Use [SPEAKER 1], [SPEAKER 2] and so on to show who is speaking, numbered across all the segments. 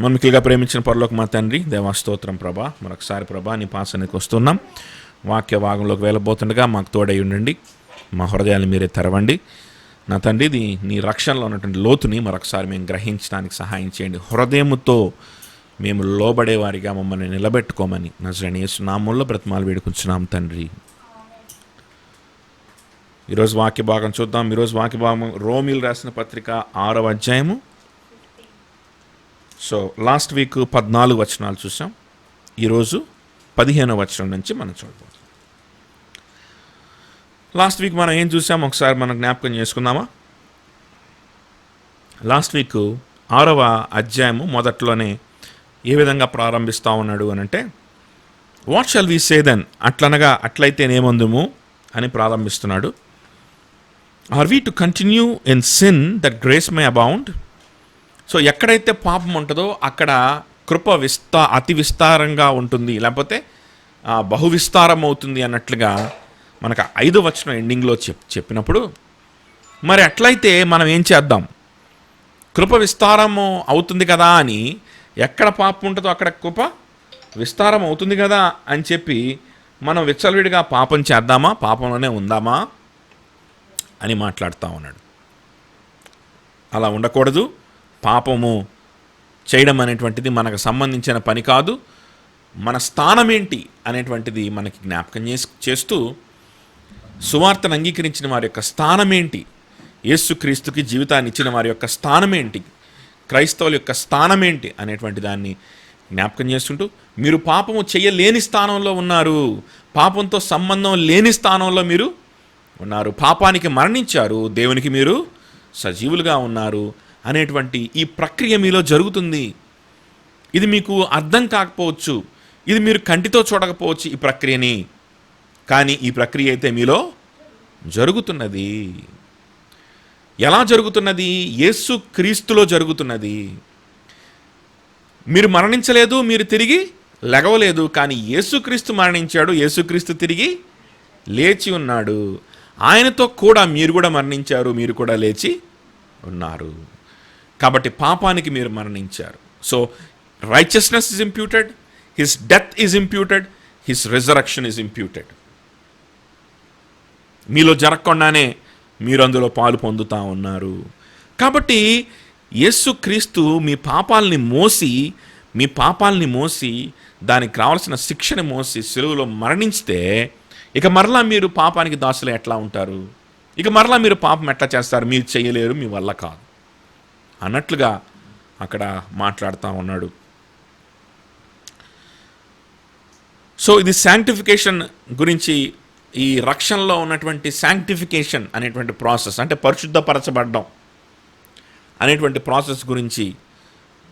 [SPEAKER 1] మమ్మల్నిగా ప్రేమించిన పరలోక మా తండ్రి దేవాస్తోత్రం ప్రభా, మరొకసారి ప్రభా నీ పాసనికి వస్తున్నాం. వాక్య భాగంలోకి వెళ్ళబోతుండగా మాకు తోడై ఉండండి, మా హృదయాన్ని మీరే తెరవండి. నా తండ్రి, ఇది నీ రక్షణలో ఉన్నటువంటి లోతుని మరొకసారి మేము గ్రహించడానికి సహాయం చేయండి. హృదయముతో మేము లోబడేవారిగా మమ్మల్ని నిలబెట్టుకోమని నజరేయుడైన యేసు నామములో బ్రతిమాలు వేడుకుంటున్నాం తండ్రి. ఈరోజు వాక్య భాగం చూద్దాం. ఈరోజు వాక్య భాగం రోమీలు రాసిన పత్రిక 6వ అధ్యాయము. సో లాస్ట్ వీక్ 14 వచనాలు చూసాం. ఈరోజు 15వ వచనం నుంచి మనం చూడబోతున్నాం. లాస్ట్ వీక్ మనం ఏం చూసాం ఒకసారి మనం జ్ఞాపకం చేసుకుందామా? లాస్ట్ వీక్ 6వ అధ్యాయము మొదట్లోనే ఏ విధంగా ప్రారంభిస్తూ ఉన్నాడు అని అంటే, what shall we say then, అట్లనగా అట్లయితేనేమందుము అని ప్రారంభిస్తున్నాడు. Are we to continue in sin that grace may abound. So ఎక్కడైతే పాపం ఉంటుందో అక్కడ కృప అతి విస్తారంగా ఉంటుంది, లేకపోతే బహు విస్తారం అవుతుంది అన్నట్లుగా మనకు 5వ వచనం ఎండింగ్లో చెప్పినప్పుడు, మరి అట్లయితే మనం ఏం చేద్దాం? కృప విస్తారము అవుతుంది కదా అని, ఎక్కడ పాపం ఉంటుందో అక్కడ కృప విస్తారం అవుతుంది కదా అని చెప్పి మనం విచ్చలవిడిగా పాపం చేద్దామా, పాపంలోనే ఉందామా అని మాట్లాడుతూ ఉన్నాడు. అలా ఉండకూడదు. పాపము చేయడం అనేటువంటిది మనకు సంబంధించిన పని కాదు. మన స్థానం ఏంటి అనేటువంటిది మనకి జ్ఞాపకం చేస్తూ, సువార్తను అంగీకరించిన వారి యొక్క స్థానం ఏంటి, యేసుక్రీస్తుకి జీవితాన్ని ఇచ్చిన వారి యొక్క స్థానం ఏంటి, క్రైస్తవుల యొక్క స్థానం ఏంటి అనేటువంటి దాన్ని జ్ఞాపకం చేస్తుంటూ, మీరు పాపము చేయలేని స్థానంలో ఉన్నారు, పాపంతో సంబంధం లేని స్థానంలో మీరు ఉన్నారు, పాపానికి మరణించారు, దేవునికి మీరు సజీవులుగా ఉన్నారు అనేటువంటి ఈ ప్రక్రియ మీలో జరుగుతుంది. ఇది మీకు అర్థం కాకపోవచ్చు, ఇది మీరు కంటితో చూడకపోవచ్చు ఈ ప్రక్రియని, కానీ ఈ ప్రక్రియ అయితే మీలో జరుగుతున్నది. ఎలా జరుగుతున్నది? యేసు క్రీస్తులో జరుగుతున్నది. మీరు మరణించలేదు, మీరు తిరిగి లెగవలేదు, కానీ యేసుక్రీస్తు మరణించాడు, యేసుక్రీస్తు తిరిగి లేచి ఉన్నాడు. ఆయనతో కూడా మీరు కూడా మరణించారు, మీరు కూడా లేచి ఉన్నారు. కాబట్టి పాపానికి మీరు మరణించారు. So righteousness is imputed, his death is imputed, his resurrection is imputed. మీలో జరగకుండానే మీరు అందులో పాలు పొందుతూ ఉన్నారు. కాబట్టి యేసుక్రీస్తు మీ పాపాలని మోసి దానికి కావలసిన శిక్షను మోసి సిలువలో మరణించితే, ఇక మరలా మీరు పాపానికి దాసులు ఎట్లా ఉంటారు? ఇక మరలా మీరు పాపం ఎట్లా చేస్తారు? మీరు చేయలేరు, మీ వల్ల కాదు అన్నట్లుగా అక్కడ మాట్లాడుతూ ఉన్నాడు. సో ఇది శాంక్టిఫికేషన్ గురించి, ఈ రక్షణలో ఉన్నటువంటి శాంక్టిఫికేషన్ అనేటువంటి ప్రాసెస్, అంటే పరిశుద్ధపరచబడడం అనేటువంటి ప్రాసెస్ గురించి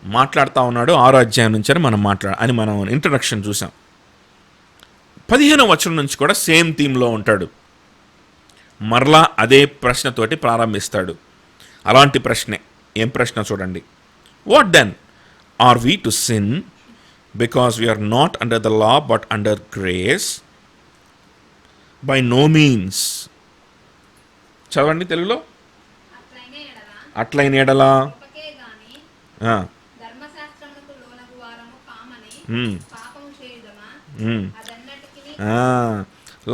[SPEAKER 1] మాట్లాడుతూ ఉన్నాడు. 6వ అధ్యాయం నుంచి అని మనం ఇంట్రడక్షన్ చూసాం. 15వ వచనం నుంచి కూడా సేమ్ థీమ్లో ఉంటాడు. మరలా అదే ప్రశ్నతోటి ప్రారంభిస్తాడు. అలాంటి ప్రశ్నే. ఏం ప్రశ్న చూడండి. What then, are we to sin because we are not under the law but under grace? By no means. చదవండి తెలుగులో. అట్లైన ఎడలా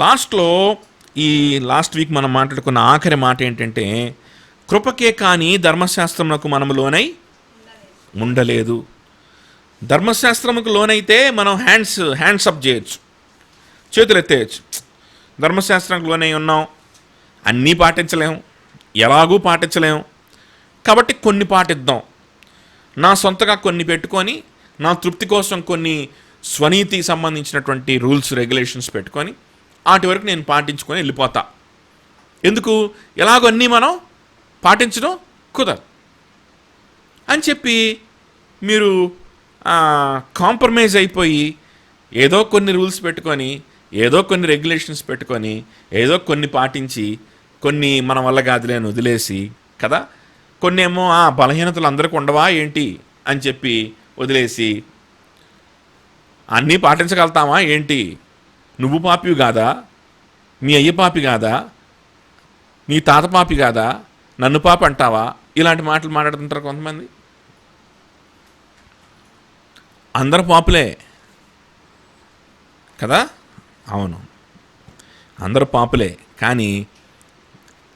[SPEAKER 1] లాస్ట్లో ఈ లాస్ట్ వీక్ మనం మాట్లాడుకున్న ఆఖరి మాట ఏంటంటే, కృపకే కానీ ధర్మశాస్త్రమునకు మనము లోనై ఉండలేదు. ధర్మశాస్త్రముకు లోనైతే మనం హ్యాండ్స్ అప్ చేయొచ్చు, చేతులు ఎత్తేయచ్చు. ధర్మశాస్త్రానికి లోనై ఉన్నాం, అన్నీ పాటించలేము, ఎలాగూ పాటించలేము, కాబట్టి కొన్ని పాటిద్దాం. నా సొంతగా కొన్ని పెట్టుకొని, నా తృప్తి కోసం కొన్ని స్వనీతికి సంబంధించినటువంటి రూల్స్ రెగ్యులేషన్స్ పెట్టుకొని వాటి వరకు నేను పాటించుకొని వెళ్ళిపోతా. ఎందుకు? ఎలాగో అన్నీ మనం పాటించడం కుదరదు అని చెప్పి మీరు కాంప్రమైజ్ అయిపోయి ఏదో కొన్ని రూల్స్ పెట్టుకొని, ఏదో కొన్ని రెగ్యులేషన్స్ పెట్టుకొని, ఏదో కొన్ని పాటించి, కొన్ని మన వల్ల కాదులేని వదిలేసి కదా, కొన్ని ఏమో బలహీనతలు అందరికీ ఉండవా ఏంటి అని చెప్పి వదిలేసి, అన్నీ పాటించగలుగుతామా ఏంటి, నువ్వు పాపివి కాదా, మీ అయ్య పాపి కాదా, నీ తాత పాపి కాదా, నన్ను పాప అంటావా, ఇలాంటి మాటలు మాట్లాడుతుంటారు కొంతమంది. అందరు పాపులే కదా, అవును, అందరూ పాపులే. కానీ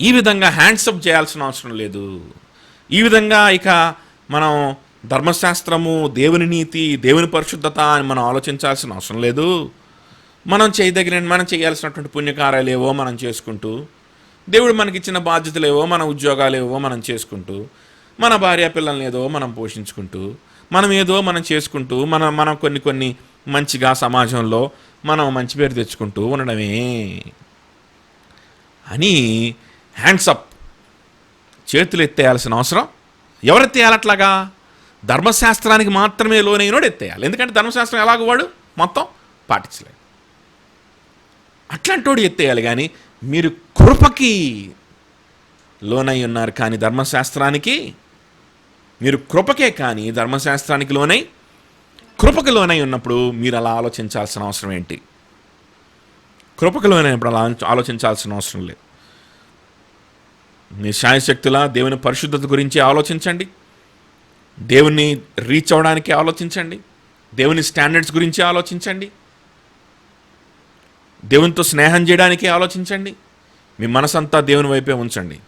[SPEAKER 1] ఈ విధంగా హ్యాండ్సప్ చేయాల్సిన అవసరం లేదు. ఈ విధంగా ఇక మనం ధర్మశాస్త్రము, దేవుని నీతి, దేవుని పరిశుద్ధత అని మనం ఆలోచించాల్సిన అవసరం లేదు. మనం మనం చేయాల్సినటువంటి పుణ్యకార్యాలు ఏవో మనం చేసుకుంటూ, దేవుడు మనకిచ్చిన బాధ్యతలు ఏవో, మన ఉద్యోగాలు ఏవో మనం చేసుకుంటూ, మన భార్య పిల్లల్ని ఏదో మనం పోషించుకుంటూ, మనం ఏదో మనం చేసుకుంటూ, మనం కొన్ని మంచిగా సమాజంలో మనం మంచి పేరు తెచ్చుకుంటూ ఉండడమే అని హ్యాండ్సప్ చేతులు ఎత్తేయాల్సిన అవసరం ఎవరెత్తేయాలి? అట్లాగా ధర్మశాస్త్రానికి మాత్రమే లోనైనోడు ఎత్తేయాలి. ఎందుకంటే ధర్మశాస్త్రం ఎలాగో వాడు మొత్తం పాటించలేదు. అట్లాంటోడు ఎత్తేయాలి. కానీ మీరు కృపకి లోనై ఉన్నారు, కానీ ధర్మశాస్త్రానికి మీరు కృపకే కానీ ధర్మశాస్త్రానికి లోనై కృపకు లోనై ఉన్నప్పుడు మీరు అలా ఆలోచించాల్సిన అవసరం ఏంటి? కృపకు లోనైనప్పుడు అలా ఆలోచించాల్సిన అవసరం లేదు. మీ శాయశక్తుల దేవుని పరిశుద్ధత గురించి ఆలోచించండి, దేవుని రీచ్ అవ్వడానికి ఆలోచించండి, దేవుని స్టాండర్డ్స్ గురించి ఆలోచించండి, దేవునితో స్నేహం చేయడానికి ఆలోచించండి. మీ మనసంతా దేవుని వైపే ఉంచండి.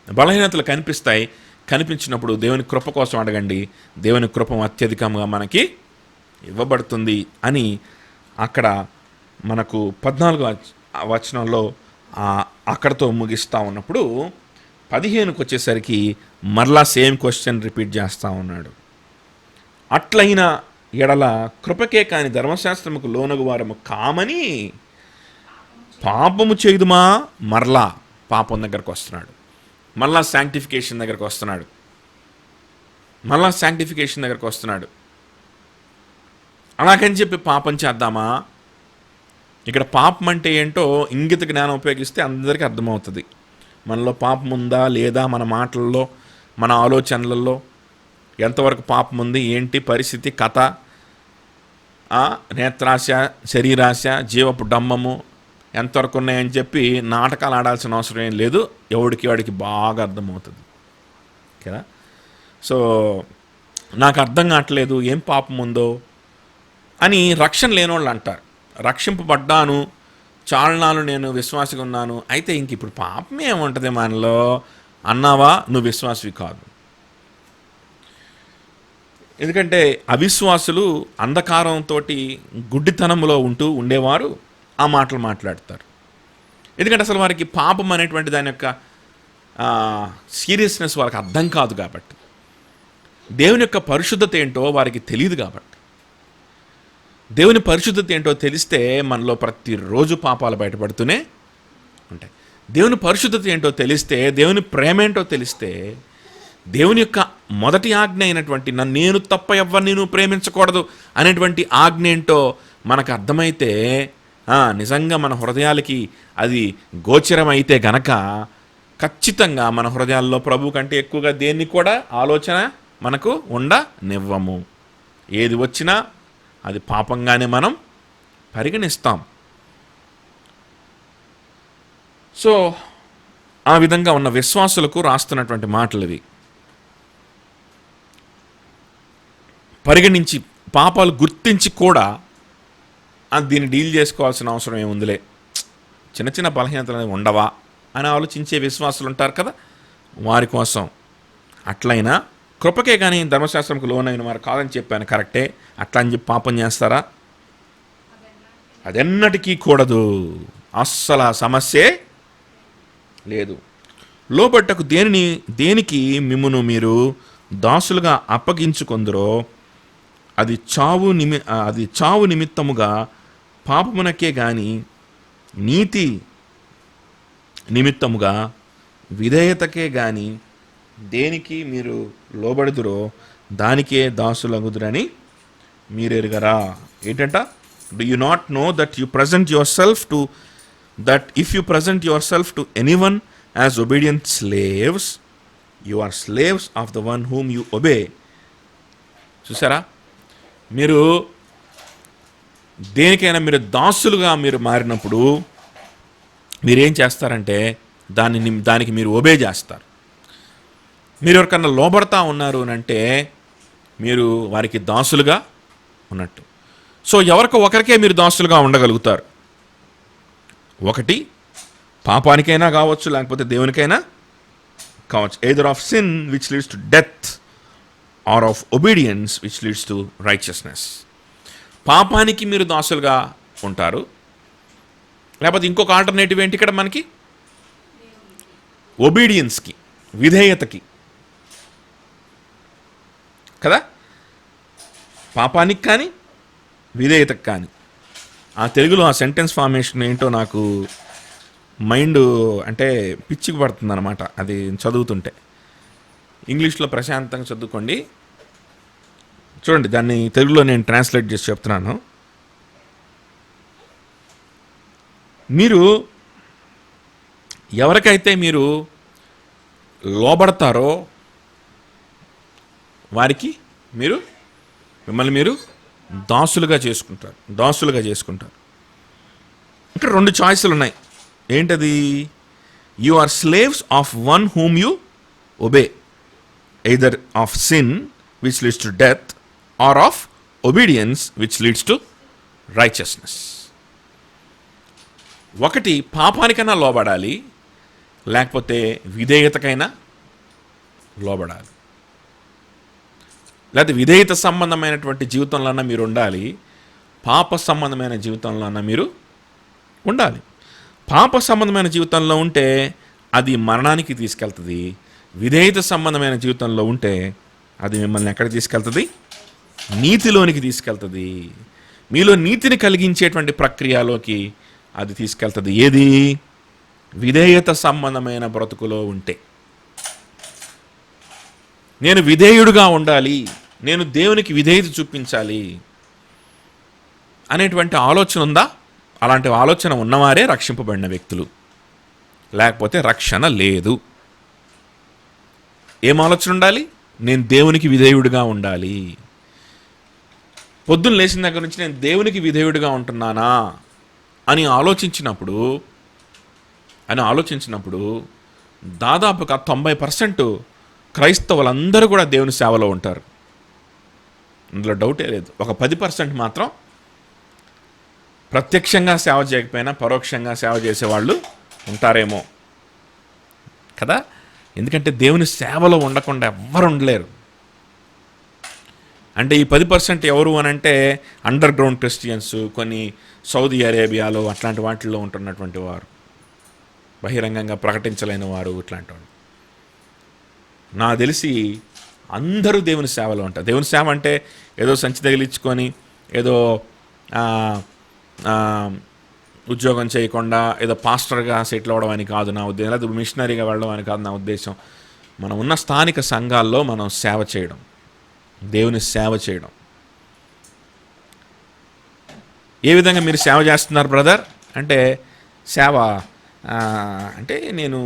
[SPEAKER 1] బలహీనతలు కనిపించినప్పుడు దేవుని కృప కోసం అడగండి. దేవుని కృప అత్యధికంగా మనకి ఇవ్వబడుతుంది అని అక్కడ మనకు 14వ వచనంలో అక్కడతో ముగిస్తూ ఉన్నప్పుడు 15కి వచ్చేసరికి మరలా సేమ్ క్వశ్చన్ రిపీట్ చేస్తూ ఉన్నాడు. అట్లయిన ఎడల కృపకే కాని ధర్మశాస్త్రముకు లోనగు వారము కామని పాపము చేయుదుమా? మరలా పాపం దగ్గరకు వస్తున్నాడు, మళ్ళా శాంక్టిఫికేషన్ దగ్గరకు వస్తున్నాడు. అలాగని చెప్పి పాపం చేద్దామా? ఇక్కడ పాపం అంటే ఏంటో ఇంగిత జ్ఞానం ఉపయోగిస్తే అందరికీ అర్థమవుతుంది. మనలో పాపం ఉందా లేదా, మన మాటల్లో, మన ఆలోచనలలో ఎంతవరకు పాపం ఉంది, ఏంటి పరిస్థితి, కథ, నేత్రాశ, శరీరాశ, జీవపు డంబము ఎంతవరకు ఉన్నాయని చెప్పి నాటకాలు ఆడాల్సిన అవసరం ఏం లేదు. వాడికి బాగా అర్థమవుతుంది కదా. సో నాకు అర్థం కావట్లేదు ఏం పాపం ఉందో అని రక్షణ లేనోళ్ళు అంటారు. రక్షింపబడ్డాను, చాలనాలు నేను విశ్వాసిగా ఉన్నాను, అయితే ఇంక ఇప్పుడు పాపం ఏముంటుంది మనలో అన్నావా, నువ్వు విశ్వాసివి కాదు. ఎందుకంటే అవిశ్వాసులు అంధకారంతో గుడ్డితనంలో ఉండేవారు ఆ మాటలు మాట్లాడతారు. ఎందుకంటే అసలు వారికి పాపం అనేటువంటి దాని యొక్క సీరియస్నెస్ వారికి అర్థం కాదు కాబట్టి, దేవుని యొక్క పరిశుద్ధత ఏంటో వారికి తెలియదు కాబట్టి. దేవుని పరిశుద్ధత ఏంటో తెలిస్తే మనలో ప్రతిరోజు పాపాలు బయటపడుతూనే ఉంటాయి. దేవుని పరిశుద్ధత ఏంటో తెలిస్తే, దేవుని ప్రేమ ఏంటో తెలిస్తే, దేవుని యొక్క మొదటి ఆజ్ఞ అయినటువంటి నేను తప్ప ఎవరిని నువ్వు ప్రేమించకూడదు అనేటువంటి ఆజ్ఞ ఏంటో మనకు అర్థమైతే, నిజంగా మన హృదయాలకి అది గోచరమైతే గనక ఖచ్చితంగా మన హృదయాల్లో ప్రభు కంటే ఎక్కువగా దేన్ని కూడా ఆలోచన మనకు ఉండనివ్వము. ఏది వచ్చినా అది పాపంగానే మనం పరిగణిస్తాం. సో ఆ విధంగా ఉన్న విశ్వాసులకు రాస్తున్నటువంటి మాటలు ఇవి. పరిగణించి పాపాలు గుర్తించి కూడా దీన్ని డీల్ చేసుకోవాల్సిన అవసరం ఏముందిలే, చిన్న చిన్న బలహీనతలు ఉండవా అని ఆలోచించే విశ్వాసులు ఉంటారు కదా, వారి కోసం అట్లయినా కృపకే కానీ ధర్మశాస్త్రంకు లోనైన వారు కాదని చెప్పాను, కరెక్టే. అట్లా అని చెప్పి పాపం చేస్తారా? అదెన్నటికీ కూడదు, అస్సలు సమస్యే లేదు. లోబట్టకు దేనికి మిమ్మును మీరు దాసులుగా అప్పగించుకొందురో అది చావు నిమిత్తముగా పాపమునకే గాని నీతి నిమిత్తముగా విధేయతకే గాని దేనికి మీరు లోబడుదురో దానికే దాసులగుదురని మీరెరుగరా. ఏంటంట? Do you not know that you present yourself to that if you present yourself to anyone as obedient slaves you are slaves of the one whom you obey. చూసారా, మీరు దేనికైనా మీరు దాసులుగా మీరు మారినప్పుడు మీరేం చేస్తారంటే దానికి మీరు ఒబే చేస్తారు. మీరు ఎవరికన్నా లోబడతా ఉన్నారు అని అంటే మీరు వారికి దాసులుగా ఉన్నట్టు. సో ఎవరికో ఒకరికే మీరు దాసులుగా ఉండగలుగుతారు. ఒకటి పాపానికైనా కావచ్చు, లేకపోతే దేవునికైనా కావచ్చు. Either of sin which leads to death or of obedience which leads to righteousness. పాపానికి మీరు దాసులుగా ఉంటారు, లేకపోతే ఇంకొక ఆల్టర్నేటివ్ ఏంటి ఇక్కడ మనకి? ఒబీడియన్స్కి, విధేయతకి కదా. పాపానికి కానీ విధేయతకి కానీ. ఆ తెలుగులో ఆ సెంటెన్స్ ఫార్మేషన్ ఏంటో నాకు మైండ్ అంటే పిచ్చికి పడుతుంది అనమాట అది చదువుతుంటే. ఇంగ్లీష్లో ప్రశాంతంగా చదువుకోండి. చూడండి, దాన్ని తెలుగులో నేను ట్రాన్స్లేట్ చేసి చెప్తున్నాను. మీరు ఎవరికైతే మీరు లోబడతారో వారికి మిమ్మల్ని మీరు దాసులుగా చేసుకుంటారు. ఇక్కడ 2 చాయిస్లు ఉన్నాయి. ఏంటది? You are slaves of one whom you obey, either of sin which leads to death or of obedience which leads to righteousness. ఒకటి పాపానికైనా లోబడాలి, లేకపోతే విధేయతకైనా లోబడాలి. లేకపోతే విధేయత సంబంధమైనటువంటి జీవితంలోన్నా మీరు ఉండాలి, పాప సంబంధమైన జీవితంలోన్నా మీరు ఉండాలి. పాప సంబంధమైన జీవితంలో ఉంటే అది మరణానికి తీసుకెళ్తుంది. విధేయత సంబంధమైన జీవితంలో ఉంటే అది మిమ్మల్ని ఎక్కడికి తీసుకెళ్తుంది? నీతిలోనికి తీసుకెళ్తుంది. మీలో నీతిని కలిగించేటువంటి ప్రక్రియలోకి అది తీసుకెళ్తుంది. ఏది? విధేయత సంబంధమైన బ్రతుకులో ఉంటే. నేను విధేయుడుగా ఉండాలి, నేను దేవునికి విధేయత చూపించాలి అనేటువంటి ఆలోచన ఉందా? అలాంటి ఆలోచన ఉన్నవారే రక్షింపబడిన వ్యక్తులు, లేకపోతే రక్షణ లేదు. ఏం ఆలోచన ఉండాలి? నేను దేవునికి విధేయుడిగా ఉండాలి. పొద్దున్న లేచిన దగ్గర నుంచి నేను దేవునికి విధేయుడిగా ఉంటున్నానా అని ఆలోచించినప్పుడు దాదాపుగా 90% క్రైస్తవులందరూ కూడా దేవుని సేవలో ఉంటారు. అందులో డౌటే లేదు. ఒక 10% మాత్రం ప్రత్యక్షంగా సేవ చేయకపోయినా పరోక్షంగా సేవ చేసేవాళ్ళు ఉంటారేమో కదా. ఎందుకంటే దేవుని సేవలో ఉండకుండా ఎవ్వరు ఉండలేరు. అంటే ఈ 10% ఎవరు అని అంటే అండర్ గ్రౌండ్ క్రిస్టియన్స్, కొన్ని సౌదీ అరేబియాలో అట్లాంటి వాటిల్లో ఉంటున్నటువంటి వారు, బహిరంగంగా ప్రకటించలేని వారు, ఇట్లాంటి వాళ్ళు. నాకు తెలిసి అందరూ దేవుని సేవలో ఉంటారు. దేవుని సేవ అంటే ఏదో సంచి తగిలించుకొని ఏదో ఉద్యోగం చేయకుండా ఏదో పాస్టర్గా సెటిల్ అవ్వడం అని కాదు నా ఉద్దేశం, లేదా మిషనరీగా వెళ్ళడం అని కాదు నా ఉద్దేశం. మనం ఉన్న స్థానిక సంఘాల్లో మనం సేవ చేయడం, దేవుని సేవ చేయడం. ఏ విధంగా మీరు సేవ చేస్తున్నారు బ్రదర్ అంటే, సేవ అంటే నేను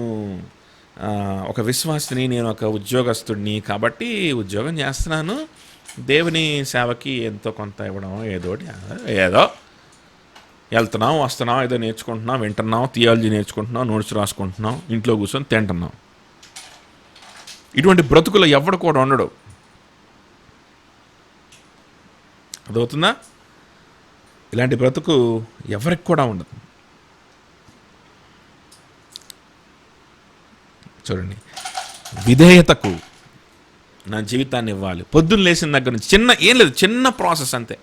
[SPEAKER 1] ఒక విశ్వాసిని, నేను ఒక ఉద్యోగస్తుడిని కాబట్టి ఉద్యోగం చేస్తున్నాను, దేవుని సేవకి ఎంతో కొంత ఇవ్వడం, ఏదో వెళ్తున్నాం వస్తున్నాం, ఏదో నేర్చుకుంటున్నాం, వింటున్నాం, థియాలజీ నేర్చుకుంటున్నాం, నోట్స్ రాసుకుంటున్నాం, ఇంట్లో కూర్చొని తింటున్నాం. ఇటువంటి బ్రతుకులు ఎవడు కూడా ఉండడు. అదవుతుందా? ఇలాంటి బ్రతుకు ఎవరికి కూడా ఉండదు. చూడండి, విధేయతకు నా జీవితాన్ని ఇవ్వాలి. పొద్దున్న లేచిన దగ్గర నుంచి చిన్న ప్రాసెస్ అంతే.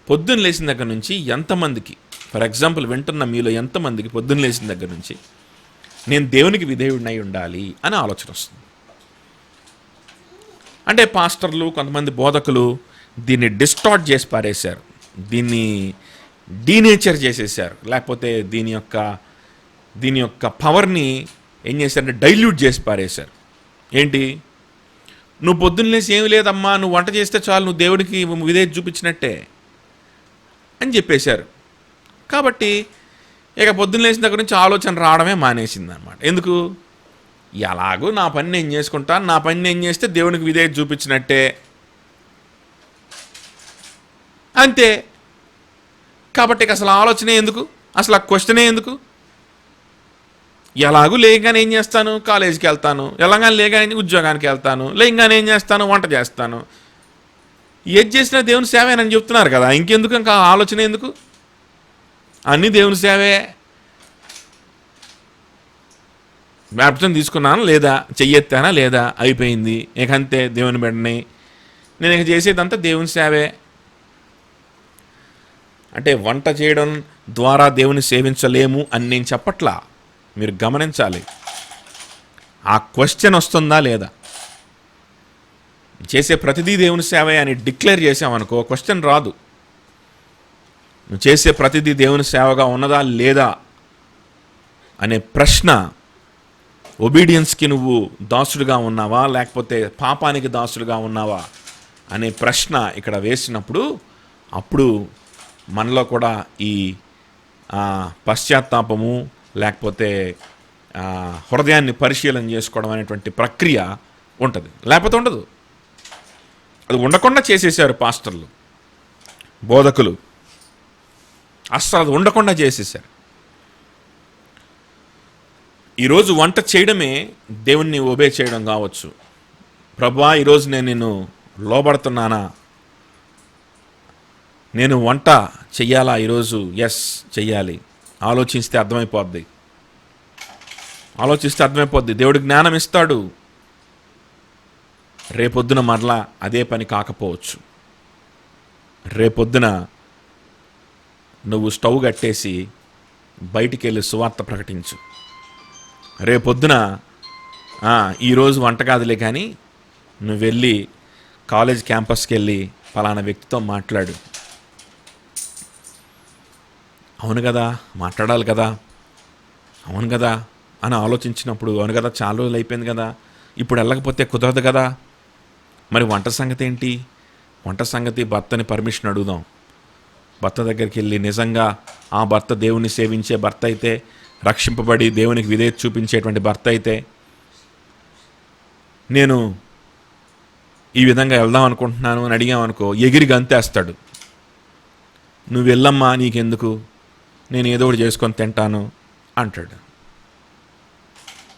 [SPEAKER 1] పొద్దున్న లేచిన దగ్గర నుంచి ఎంతమందికి, ఫర్ ఎగ్జాంపుల్ వింటున్న మీలో ఎంతమందికి పొద్దున్న లేచిన దగ్గర నుంచి నేను దేవునికి విధేయుడినై ఉండాలి అని ఆలోచన వస్తుంది? అంటే పాస్టర్లు, కొంతమంది బోధకులు దీన్ని డిస్టార్ట్ చేసి పారేశారు, దీన్ని డీనేచర్ చేసేసారు, లేకపోతే దీని యొక్క పవర్ని ఏం చేశారంటే డైల్యూట్ చేసి పారేశారు. ఏంటి? నువ్వు పొద్దున్న లేసి ఏమి లేదమ్మా, నువ్వు వంట చేస్తే చాలు, నువ్వు దేవుడికి విధేయత చూపించినట్టే అని చెప్పేశారు. కాబట్టి ఇక పొద్దున్న లేచిన దగ్గర నుంచి ఆలోచన రావడమే మానేసింది అనమాట. ఎందుకు? ఎలాగూ నా పని నేను చేసుకుంటాను, నా పని నేను చేస్తే దేవునికి విధేయత చూపించినట్టే అంతే. కాబట్టి అసలు ఆలోచనే ఎందుకు, అసలు ఆ క్వశ్చనే ఎందుకు? ఎలాగూ లేగానే ఏం చేస్తాను, కాలేజీకి వెళ్తాను, ఎలాగానే లేగానే ఉద్యోగానికి వెళ్తాను, లేగానే ఏం చేస్తాను, వంట చేస్తాను, ఏది చేసినా దేవుని సేవేనని చెప్తున్నారు కదా, ఇంకెందుకు ఇంకా ఆలోచన ఎందుకు? అన్నీ దేవుని సేవే. బ్యాప్టిజం తీసుకున్నాను లేదా, చెయ్యెత్తానా లేదా, అయిపోయింది, ఇక అంతే, దేవుని బిడ్డని, నేను ఇక చేసేదంతా దేవుని సేవే. అంటే వంట చేయడం ద్వారా దేవుని సేవించలేము అని నేను చెప్పట్లా, మీరు గమనించాలి. ఆ క్వశ్చన్ వస్తుందా లేదా? చేసే ప్రతిదీ దేవుని సేవే అని డిక్లేర్ చేసామనుకో క్వశ్చన్ రాదు. నువ్వు చేసే ప్రతిదీ దేవుని సేవగా ఉన్నదా లేదా అనే ప్రశ్న, ఒబీడియన్స్కి నువ్వు దాసుడుగా ఉన్నావా లేకపోతే పాపానికి దాసుడుగా ఉన్నావా అనే ప్రశ్న ఇక్కడ వేసినప్పుడు, అప్పుడు మనలో కూడా ఈ పశ్చాత్తాపము లేకపోతే హృదయాన్ని పరిశీలన చేసుకోవడం అనేటువంటి ప్రక్రియ ఉంటుంది, లేకపోతే ఉండదు. అది ఉండకుండా చేసేసారు పాస్టర్లు, బోధకులు, అస్సలు అది ఉండకుండా చేసేసారు. ఈరోజు వంట చేయడమే దేవుణ్ణి ఒబే చేయడం కావచ్చు. ప్రభువా, ఈరోజు నేను నిన్ను లోబడుతున్నానా, నేను వంట చెయ్యాలా ఈరోజు? ఎస్, చెయ్యాలి. ఆలోచిస్తే అర్థమైపోద్ది, దేవుడు జ్ఞానం ఇస్తాడు. రేపొద్దున మరలా అదే పని కాకపోవచ్చు. రేపొద్దున నువ్వు స్టవ్ కట్టేసి బయటికి వెళ్ళి సువార్త ప్రకటించు. రేపొద్దున ఈరోజు వంట కాదులే కానీ నువ్వు వెళ్ళి కాలేజ్ క్యాంపస్కి వెళ్ళి ఫలానా వ్యక్తితో మాట్లాడు. అవును కదా, మాట్లాడాలి కదా, అవును కదా అని ఆలోచించినప్పుడు, అవును కదా, చాలా రోజులు అయిపోయింది కదా, ఇప్పుడు వెళ్ళకపోతే కుదరదు కదా. మరి వంట సంగతి ఏంటి? వంట సంగతి భర్తని పర్మిషన్ అడుగుదాం. భర్త దగ్గరికి వెళ్ళి, నిజంగా ఆ భర్త దేవుని సేవించే భర్త అయితే, రక్షింపబడి దేవునికి విధేయత చూపించేటువంటి భర్త అయితే, నేను ఈ విధంగా వెళ్దాం అనుకుంటున్నాను అని అడిగామనుకో, ఎగిరి గంతేస్తాడు. నువ్వు వెళ్ళమ్మా, నీకెందుకు, నేను ఏదో ఒకటి చేసుకొని తింటాను అంటాడు.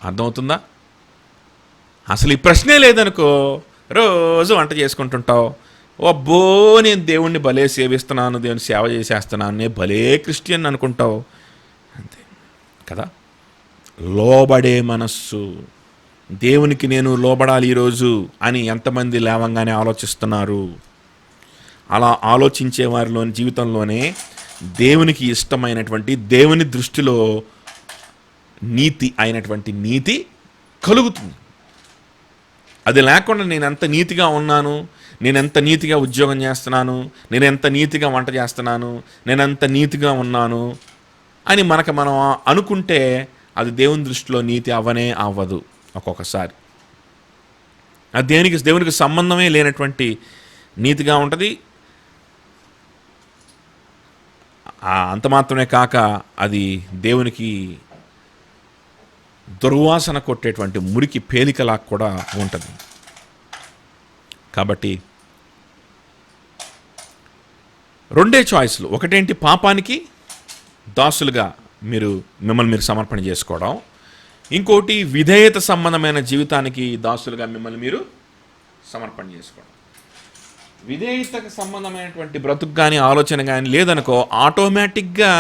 [SPEAKER 1] అర్థమవుతుందా? అసలు ఈ ప్రశ్నే లేదనుకో, రోజు వంట చేసుకుంటుంటావు, అబ్బో నేను దేవుణ్ణి భలే సేవిస్తున్నాను, దేవుని సేవ చేసేస్తున్నాను, నేను భలే క్రిస్టియన్ అనుకుంటావు, అంతే కదా. లోబడే మనస్సు, దేవునికి నేను లోబడాలి ఈరోజు అని ఎంతమంది లేవంగానే ఆలోచిస్తున్నారు? అలా ఆలోచించే వారిలోని జీవితంలోనే దేవునికి ఇష్టమైనటువంటి, దేవుని దృష్టిలో నీతి అయినటువంటి నీతి కలుగుతుంది. అది లేకుండా నేను ఎంత నీతిగా ఉన్నాను, నేను ఎంత నీతిగా ఉద్యోగం చేస్తున్నాను, నేను ఎంత నీతిగా వంట చేస్తున్నాను, నేను ఎంత నీతిగా ఉన్నాను అని మనం అనుకుంటే అది దేవుని దృష్టిలో నీతి అవ్వదు. ఒక్కొక్కసారి అది దేవునికి సంబంధమే లేనటువంటి నీతిగా ఉంటుంది. అంత మాత్రమే కాక అది దేవునికి దుర్వాసన కొట్టేటువంటి మురికి పేలికలా కూడా ఉంటుంది. కాబట్టి రెండే చాయిస్లు. ఒకటేంటి, పాపానికి దాసులుగా మిమ్మల్ని మీరు సమర్పణ చేసుకోవడం. ఇంకోటి, విధేయత సంబంధమైన జీవితానికి దాసులుగా మిమ్మల్ని మీరు సమర్పణ చేసుకోవడం. విధేయతకు సంబంధమైనటువంటి బ్రతుకు కానీ ఆలోచన కానీ లేదనుకో, ఆటోమేటిక్గా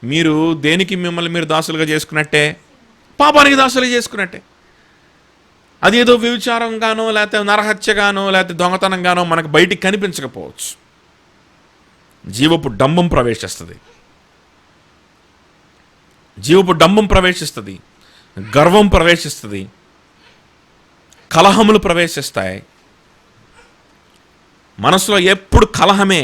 [SPEAKER 1] మీరు దేనికి మిమ్మల్ని మీరు దాసులుగా చేసుకున్నట్టే, పాపానికి దాసులుగా చేసుకున్నట్టే. అదేదో వ్యభిచారంగానో లేకపోతే నరహత్యగానో లేకపోతే దొంగతనంగానో మనకు బయటికి కనిపించకపోవచ్చు. జీవపు డంబం ప్రవేశిస్తుంది, గర్వం ప్రవేశిస్తుంది, కలహములు ప్రవేశిస్తాయి. మనసులో ఎప్పుడు కలహమే,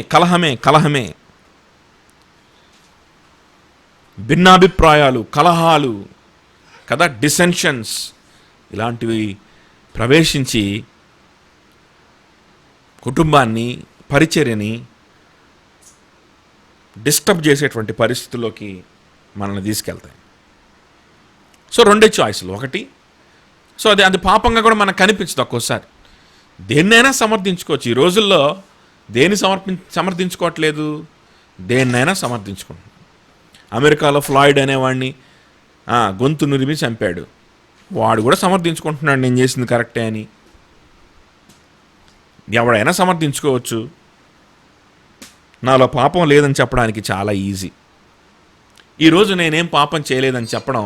[SPEAKER 1] భిన్నాభిప్రాయాలు, కలహాలు కదా, డిసెన్షన్స్ ఇలాంటివి ప్రవేశించి కుటుంబాన్ని, పరిచర్యని డిస్టర్బ్ చేసేటువంటి పరిస్థితుల్లోకి మనల్ని తీసుకెళ్తాయి. సో రెండే చాయిస్లు. ఒకటి, సో అది పాపంగా కూడా మనకు కనిపించదు. ఒక్కోసారి దేన్నైనా సమర్థించుకోవచ్చు. ఈ రోజుల్లో దేన్ని సమర్థించుకోవట్లేదు, దేన్నైనా సమర్థించుకుంటున్నాం. అమెరికాలో ఫ్లాయిడ్ అనేవాడిని గొంతు నురిమి చంపాడు, వాడు కూడా సమర్థించుకుంటున్నాడు నేను చేసింది కరెక్టే అని. ఎవడైనా సమర్థించుకోవచ్చు. నాలో పాపం లేదని చెప్పడానికి చాలా ఈజీ. ఈరోజు నేనేం పాపం చేయలేదని చెప్పడం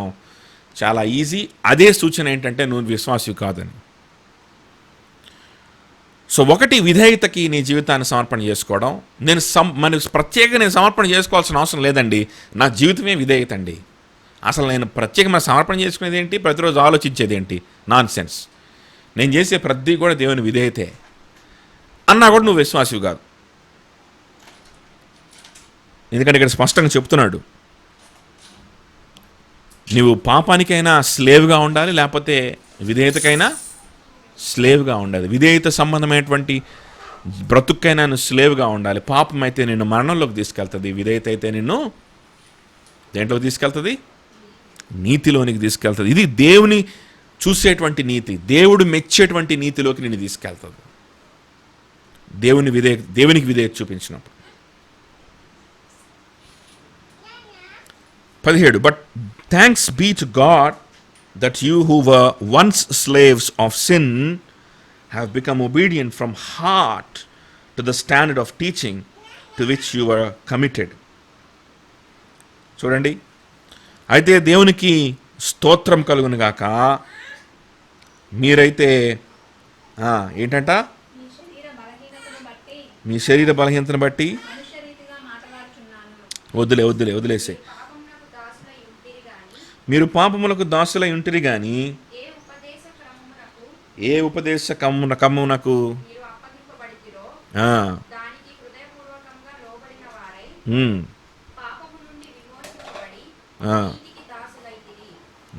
[SPEAKER 1] చాలా ఈజీ. అదే సూచన ఏంటంటే నువ్వు విశ్వాసివి కాదని. సో ఒకటి, విధేయతకి నీ జీవితాన్ని సమర్పణ చేసుకోవడం. మన ప్రత్యేకంగా నేను సమర్పణ చేసుకోవాల్సిన అవసరం లేదండి, నా జీవితమే విధేయత అండి. అసలు నేను ప్రత్యేకమైన సమర్పణ చేసుకునేది ఏంటి, ప్రతిరోజు ఆలోచించేది ఏంటి, నాన్ సెన్స్. నేను చేసే ప్రతి కూడా దేవుని విధేయతే అన్నా కూడా నువ్వు విశ్వాసివి కాదు. ఎందుకంటే ఇక్కడ స్పష్టంగా చెప్తున్నాడు, నువ్వు పాపానికైనా స్లేవ్గా ఉండాలి, లేకపోతే విధేయతకైనా స్లేవ్గా ఉండాలి. విధేయత సంబంధమైనటువంటి బ్రతుక్కైనా నువ్వు స్లేవ్గా ఉండాలి. పాపం అయితే నిన్ను మరణంలోకి తీసుకెళ్తుంది, విధేయత అయితే నిన్ను దేంట్లోకి తీసుకెళ్తుంది, నీతిలోనికి తీసుకెళ్తుంది. ఇది దేవుని చూసేటువంటి నీతి, దేవుడు మెచ్చేటువంటి నీతిలోకి నిన్ను తీసుకెళ్తుంది, దేవునికి విధేయత చూపించినప్పుడు. 17 But thanks be to God that you who were once slaves of sin have become obedient from heart to the standard of teaching to which you were committed. చూడండి, అయితే దేవునికి స్తోత్రం కలుగును గాక. మీరైతే ఏంటంట, మీ శరీర బలహీనతను బట్టి వదిలేసే మీరు పాపములకు దాసులై ఉంటిరి గాని ఏ ఉపదేశ కమ్మునకు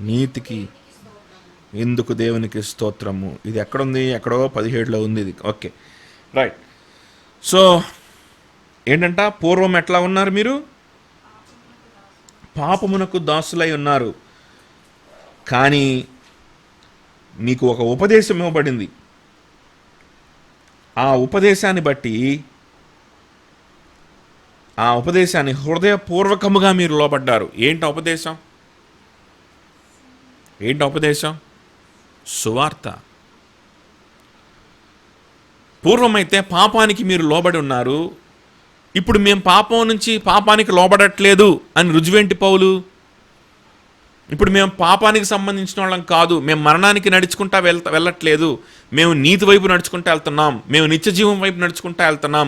[SPEAKER 1] నీతికి ఎందుకు దేవునికి స్తోత్రము. ఇది ఎక్కడుంది, ఎక్కడో 17లో ఉంది ఇది. Okay, right. సో ఏంటంట, పూర్వం ఎట్లా ఉన్నారు మీరు, పాపమునకు దాసులై ఉన్నారు. కానీ మీకు ఒక ఉపదేశం ఇవ్వబడింది. ఆ ఉపదేశాన్ని హృదయపూర్వకముగా మీరు లోబడ్డారు. ఏంటి ఉపదేశం? సువార్త. పూర్వమైతే పాపానికి మీరు లోబడి ఉన్నారు, ఇప్పుడు మేము పాపానికి లోబడట్లేదు అని రుజువేంటి పౌలు? ఇప్పుడు మేము పాపానికి సంబంధించిన వాళ్ళం కాదు, మేము మరణానికి నడుచుకుంటా వెళ్ళట్లేదు, మేము నీతి వైపు నడుచుకుంటా వెళ్తున్నాం, మేము నిత్యజీవం వైపు నడుచుకుంటా వెళ్తున్నాం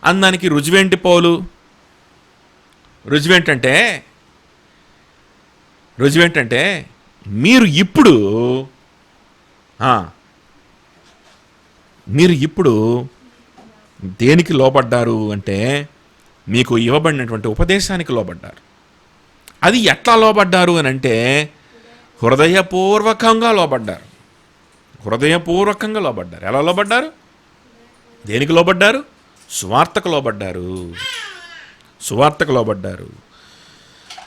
[SPEAKER 1] అన్నానికి రుజువేంటి పౌలు? రుజువేంటంటే మీరు ఇప్పుడు దేనికి లోబడ్డారు అంటే మీకు ఇవ్వబడినటువంటి ఉపదేశానికి లోబడ్డారు. అది ఎట్లా లోబడ్డారు అని అంటే హృదయపూర్వకంగా లోబడ్డారు. ఎలా లోబడ్డారు? దేనికి లోబడ్డారు? సువార్తకు లోబడ్డారు.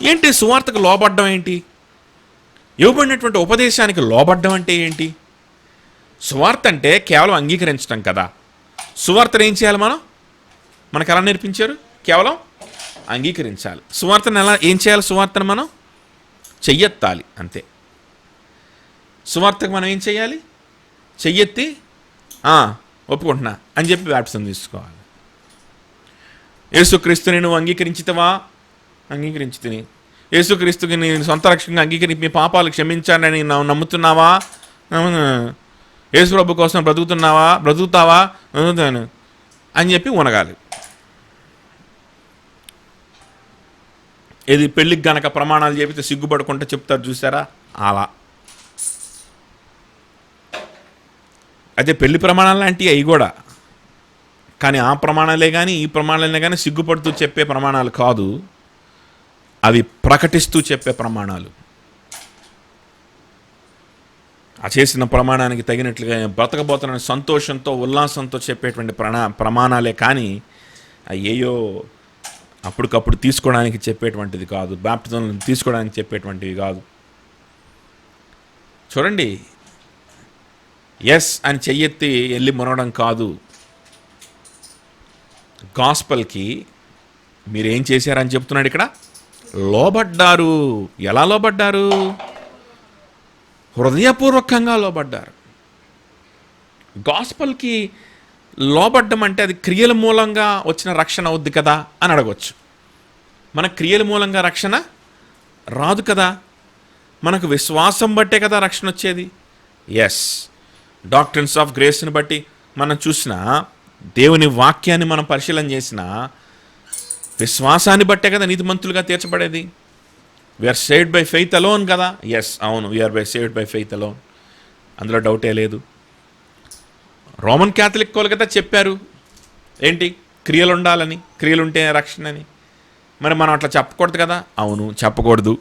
[SPEAKER 1] ఏంటి సువార్తకు లోబడ్డం ఏంటి? ఇవ్వబడినటువంటి ఉపదేశానికి లోబడ్డం అంటే ఏంటి? సువార్త అంటే కేవలం అంగీకరించడం కదా. సువార్తను ఏం చేయాలి? మనకు ఎలా నేర్పించారు? కేవలం అంగీకరించాలి. సువార్తను ఏం చేయాలి? సువార్తను మనం చెయ్యెత్తాలి అంతే. సువార్తకు మనం ఏం చేయాలి? చెయ్యెత్తి ఒప్పుకుంటున్నా అని చెప్పి బ్యాప్టిజం తీసుకోవాలి. యేసుక్రీస్తుని నువ్వు అంగీకరించితవా? అంగీకరించితిని. యేసుక్రీస్తుకి నీ సొంత రక్షణగా మీ పాపాలు క్షమించానని నమ్ముతున్నావా? యేసు ప్రభు కోసం బ్రతుకుతావా? అని చెప్పి ఉనగాలి. ఇది పెళ్ళికి గనక ప్రమాణాలు చెబితే సిగ్గుపడుకుంటే చెప్తారు చూసారా, అలా. అదే పెళ్లి ప్రమాణాలు లాంటివి అవి కూడా. కానీ ఆ ప్రమాణాలే కానీ ఈ ప్రమాణాలే కానీ సిగ్గుపడుతూ చెప్పే ప్రమాణాలు కాదు, అవి ప్రకటిస్తూ చెప్పే ప్రమాణాలు. ఆ చేసిన ప్రమాణానికి తగినట్లుగా బ్రతకబోతున్న సంతోషంతో ఉల్లాసంతో చెప్పేటువంటి ప్రమాణాలే కానీ అయ్యేయో అప్పటికప్పుడు తీసుకోవడానికి చెప్పేటువంటిది కాదు, బాప్టిజం తీసుకోవడానికి చెప్పేటువంటివి కాదు. చూడండి, ఎస్ అని చెయ్యెత్తి వెళ్ళి మునగడం కాదు. గాస్పల్కి మీరేం చేశారని చెప్తున్నాడు ఇక్కడ. లోబడ్డారు. ఎలా లోబడ్డారు? హృదయపూర్వకంగా లోబడ్డారు. గాస్పల్కి లోబడ్డం అంటే అది క్రియల మూలంగా వచ్చిన రక్షణ అవుద్ది కదా అని అడగవచ్చు. మన క్రియల మూలంగా రక్షణ రాదు కదా, మనకు విశ్వాసం బట్టే కదా రక్షణ వచ్చేది. ఎస్, డాక్ట్రిన్స్ ఆఫ్ గ్రేస్ని బట్టి మనం చూసినా, దేవుని వాక్యాన్ని మనం పరిశీలన చేసినా విశ్వాసాన్ని బట్టే కదా నీతిమంతులుగా తీర్చబడేది. We are saved by faith alone కదా. ఎస్, అవును, we are saved by faith alone, అందులో డౌటే లేదు. రోమన్ క్యాథలిక్ వాళ్ళు కదా చెప్పారు ఏంటి, క్రియలు ఉండాలని, క్రియలు ఉంటే రక్షణ అని. మరి మనం అట్లా చెప్పకూడదు కదా. అవును, చెప్పకూడదు.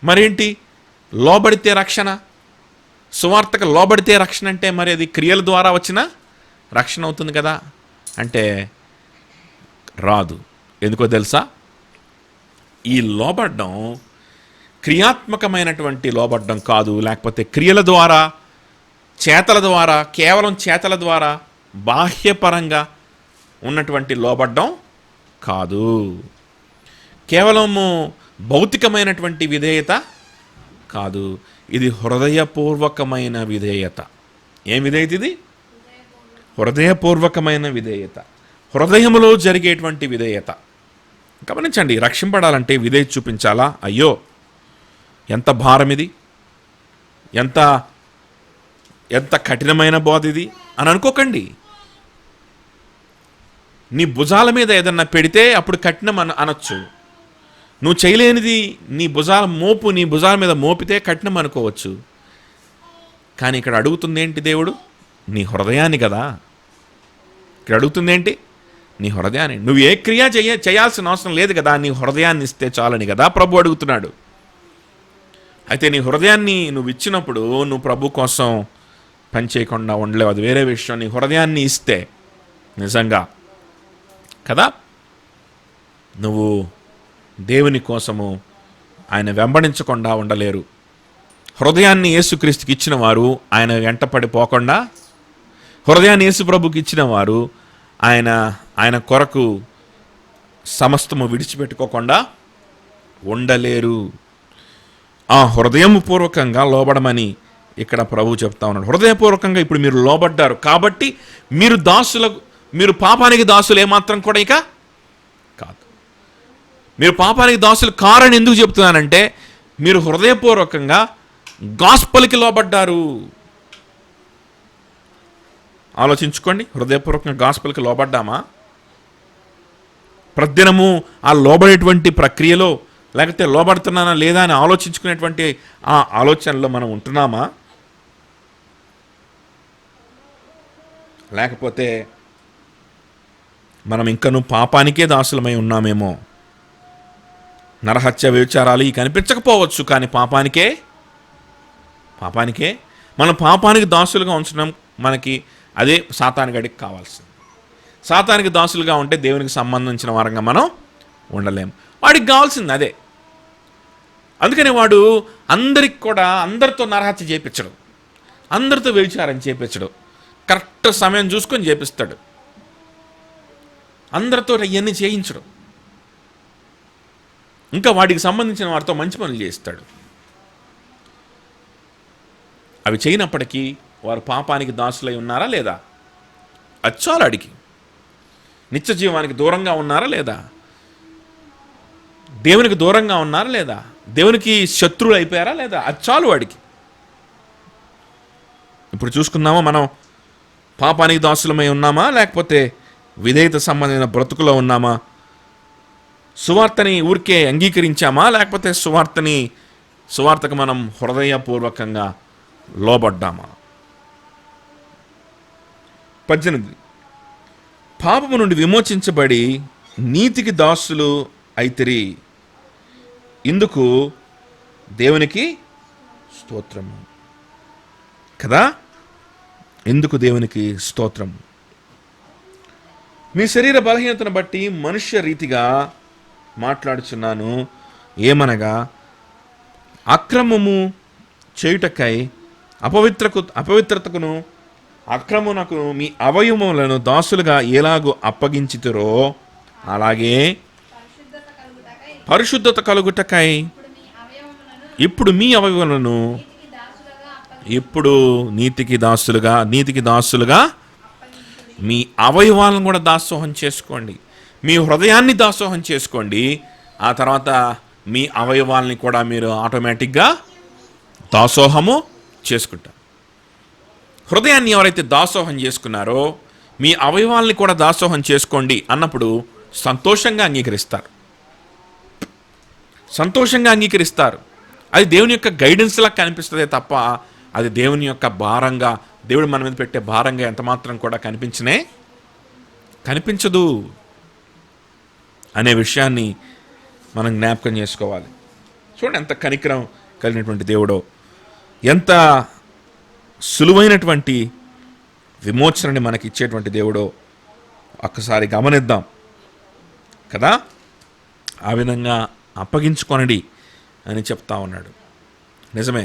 [SPEAKER 1] మరేంటి, లోబడితే రక్షణ, సువార్తకు లోబడితే రక్షణ అంటే మరి అది క్రియల ద్వారా వచ్చిన రక్షణ అవుతుంది కదా అంటే రాదు. ఎందుకో తెలుసా, ఈ లోబడ్డం క్రియాత్మకమైనటువంటి లోబడ్డం కాదు, లేకపోతే క్రియల ద్వారా, చేతల ద్వారా, కేవలం చేతల ద్వారా బాహ్యపరంగా ఉన్నటువంటి లోబడ్డం కాదు. కేవలము భౌతికమైనటువంటి విధేయత కాదు, ఇది హృదయపూర్వకమైన విధేయత. ఏం విధేయత ఇది? హృదయపూర్వకమైన విధేయత, హృదయములో జరిగేటువంటి విధేయత. గమనించండి, రక్షింపడాలంటే విధేయత చూపించాలా? అయ్యో ఎంత భారం ఇది, ఎంత ఎంత కఠినమైన బోధ ఇది అని అనుకోకండి. నీ భుజాల మీద ఏదన్నా పెడితే అప్పుడు కఠినం అనొచ్చు. నువ్వు చేయలేనిది నీ భుజాల మీద మోపితే కఠినం అనుకోవచ్చు. కానీ ఇక్కడ అడుగుతుంది ఏంటి దేవుడు? నీ హృదయాన్ని కదా. ఇక్కడ అడుగుతుంది ఏంటి? నీ హృదయాన్ని. నువ్వు ఏ క్రియ చేయాల్సిన అవసరం లేదు కదా, నీ హృదయాన్ని ఇస్తే చాలని కదా ప్రభు అడుగుతున్నాడు. అయితే నీ హృదయాన్ని నువ్వు ఇచ్చినప్పుడు నువ్వు ప్రభు కోసం పని చేయకుండా ఉండలేవు, అది వేరే విషయం. నీ హృదయాన్ని ఇస్తే నిజంగా కదా నువ్వు దేవుని కోసము ఆయన వెంబడించకుండా ఉండలేరు. హృదయాన్ని యేసుక్రీస్తుకి ఇచ్చిన వారు ఆయన వెంట పడిపోకుండా, హృదయాన్ని యేసు ప్రభుకి ఇచ్చిన వారు ఆయన కొరకు సమస్తము విడిచిపెట్టుకోకుండా ఉండలేరు. ఆ హృదయపూర్వకంగా లోబడమని ఇక్కడ ప్రభువు చెప్తా ఉన్నాడు. హృదయపూర్వకంగా ఇప్పుడు మీరు లోబడ్డారు కాబట్టి మీరు పాపానికి దాసులు ఏమాత్రం కూడా ఇక కాదు. మీరు పాపానికి దాసులు కారని ఎందుకు చెప్తున్నానంటే, మీరు హృదయపూర్వకంగా గాస్పల్కి లోబడ్డారు. ఆలోచించుకోండి, హృదయపూర్వకంగా గాస్పల్కి లోబడ్డామా? ప్రతిదినము ఆ లోబడేటువంటి ప్రక్రియలో, లేకపోతే లోబడుతున్నానా లేదా అని ఆలోచించుకునేటువంటి ఆ ఆలోచనలో మనం ఉంటున్నామా? లేకపోతే మనం ఇంకనూ పాపానికే దాసులమై ఉన్నామేమో. నరహత్య, వ్యభిచారాలు ఇవి కనిపించకపోవచ్చు, కానీ పాపానికే మనం పాపానికి దాసులుగా ఉంచడం మనకి అదే సాతానుగాడికి కావాల్సింది. సాతానికి దాసులుగా ఉంటే దేవునికి సంబంధించిన వారంగా మనం ఉండలేము. వాడికి కావాల్సింది అదే. అందుకని వాడు అందరికి కూడా అందరితో నరహత్య చేయించడు, అందరితో వ్యభిచారం చేయించడు, కరెక్ట్ సమయం చూసుకొని చేపిస్తాడు. అందరితో ఇవన్నీ చేయించడు. ఇంకా వాడికి సంబంధించిన వారితో మంచి పనులు చేయిస్తాడు. అవి చేయనప్పటికీ వారు పాపానికి దాసులై ఉన్నారా లేదా? అచ్చాలు అడిగి నిత్య జీవానికి దూరంగా ఉన్నారా లేదా? దేవునికి దూరంగా ఉన్నారా లేదా? దేవునికి శత్రువులు అయిపోయారా లేదా? అచ్చాలు వాడికి. ఇప్పుడు చూసుకుందామా, మనం పాపానికి దాసులమై ఉన్నామా, లేకపోతే విధేయత సంబంధమైన బ్రతుకులో ఉన్నామా? సువార్తని ఊరికే అంగీకరించామా, లేకపోతే సువార్తకు మనం హృదయపూర్వకంగా లోబడ్డామా? 18 పాపము నుండి విమోచించబడి నీతికి దాసులు అయితిరి, ఇందుకు దేవునికి స్తోత్రము కదా. ఎందుకు దేవునికి స్తోత్రం? మీ శరీర బలహీనతను బట్టి మనుష్య రీతిగా మాట్లాడుచున్నాను. ఏమనగా అక్రమము చేయుటకై అపవిత్రతకును అక్రమునకును మీ అవయవములను దాసులుగా ఎలాగూ అప్పగించితురో అలాగే పరిశుద్ధత కలుగుటకై ఇప్పుడు మీ అవయవములను ఇప్పుడు నీతికి దాసులుగా మీ అవయవాలను కూడా దాసోహం చేసుకోండి, మీ హృదయాన్ని దాసోహం చేసుకోండి. ఆ తర్వాత మీ అవయవాల్ని కూడా మీరు ఆటోమేటిక్గా దాసోహము చేసుకుంటారు. హృదయాన్ని ఎవరైతే దాసోహం చేసుకున్నారో మీ అవయవాల్ని కూడా దాసోహం చేసుకోండి అన్నప్పుడు సంతోషంగా అంగీకరిస్తారు, సంతోషంగా అంగీకరిస్తారు. అది దేవుని యొక్క గైడెన్స్లా కనిపిస్తుందే తప్ప అది దేవుని యొక్క భారంగా, దేవుడు మన మీద పెట్టే భారంగా ఎంత మాత్రం కూడా కనిపించదు అనే విషయాన్ని మనం జ్ఞాపకం చేసుకోవాలి. చూడండి ఎంత కనికరం కలిగినటువంటి దేవుడో, ఎంత సులువైనటువంటి విమోచనని మనకి ఇచ్చేటువంటి దేవుడో ఒక్కసారి గమనిద్దాం కదా. ఆ విధంగా అప్పగించుకొనడి అని చెప్తా ఉన్నాడు. నిజమే,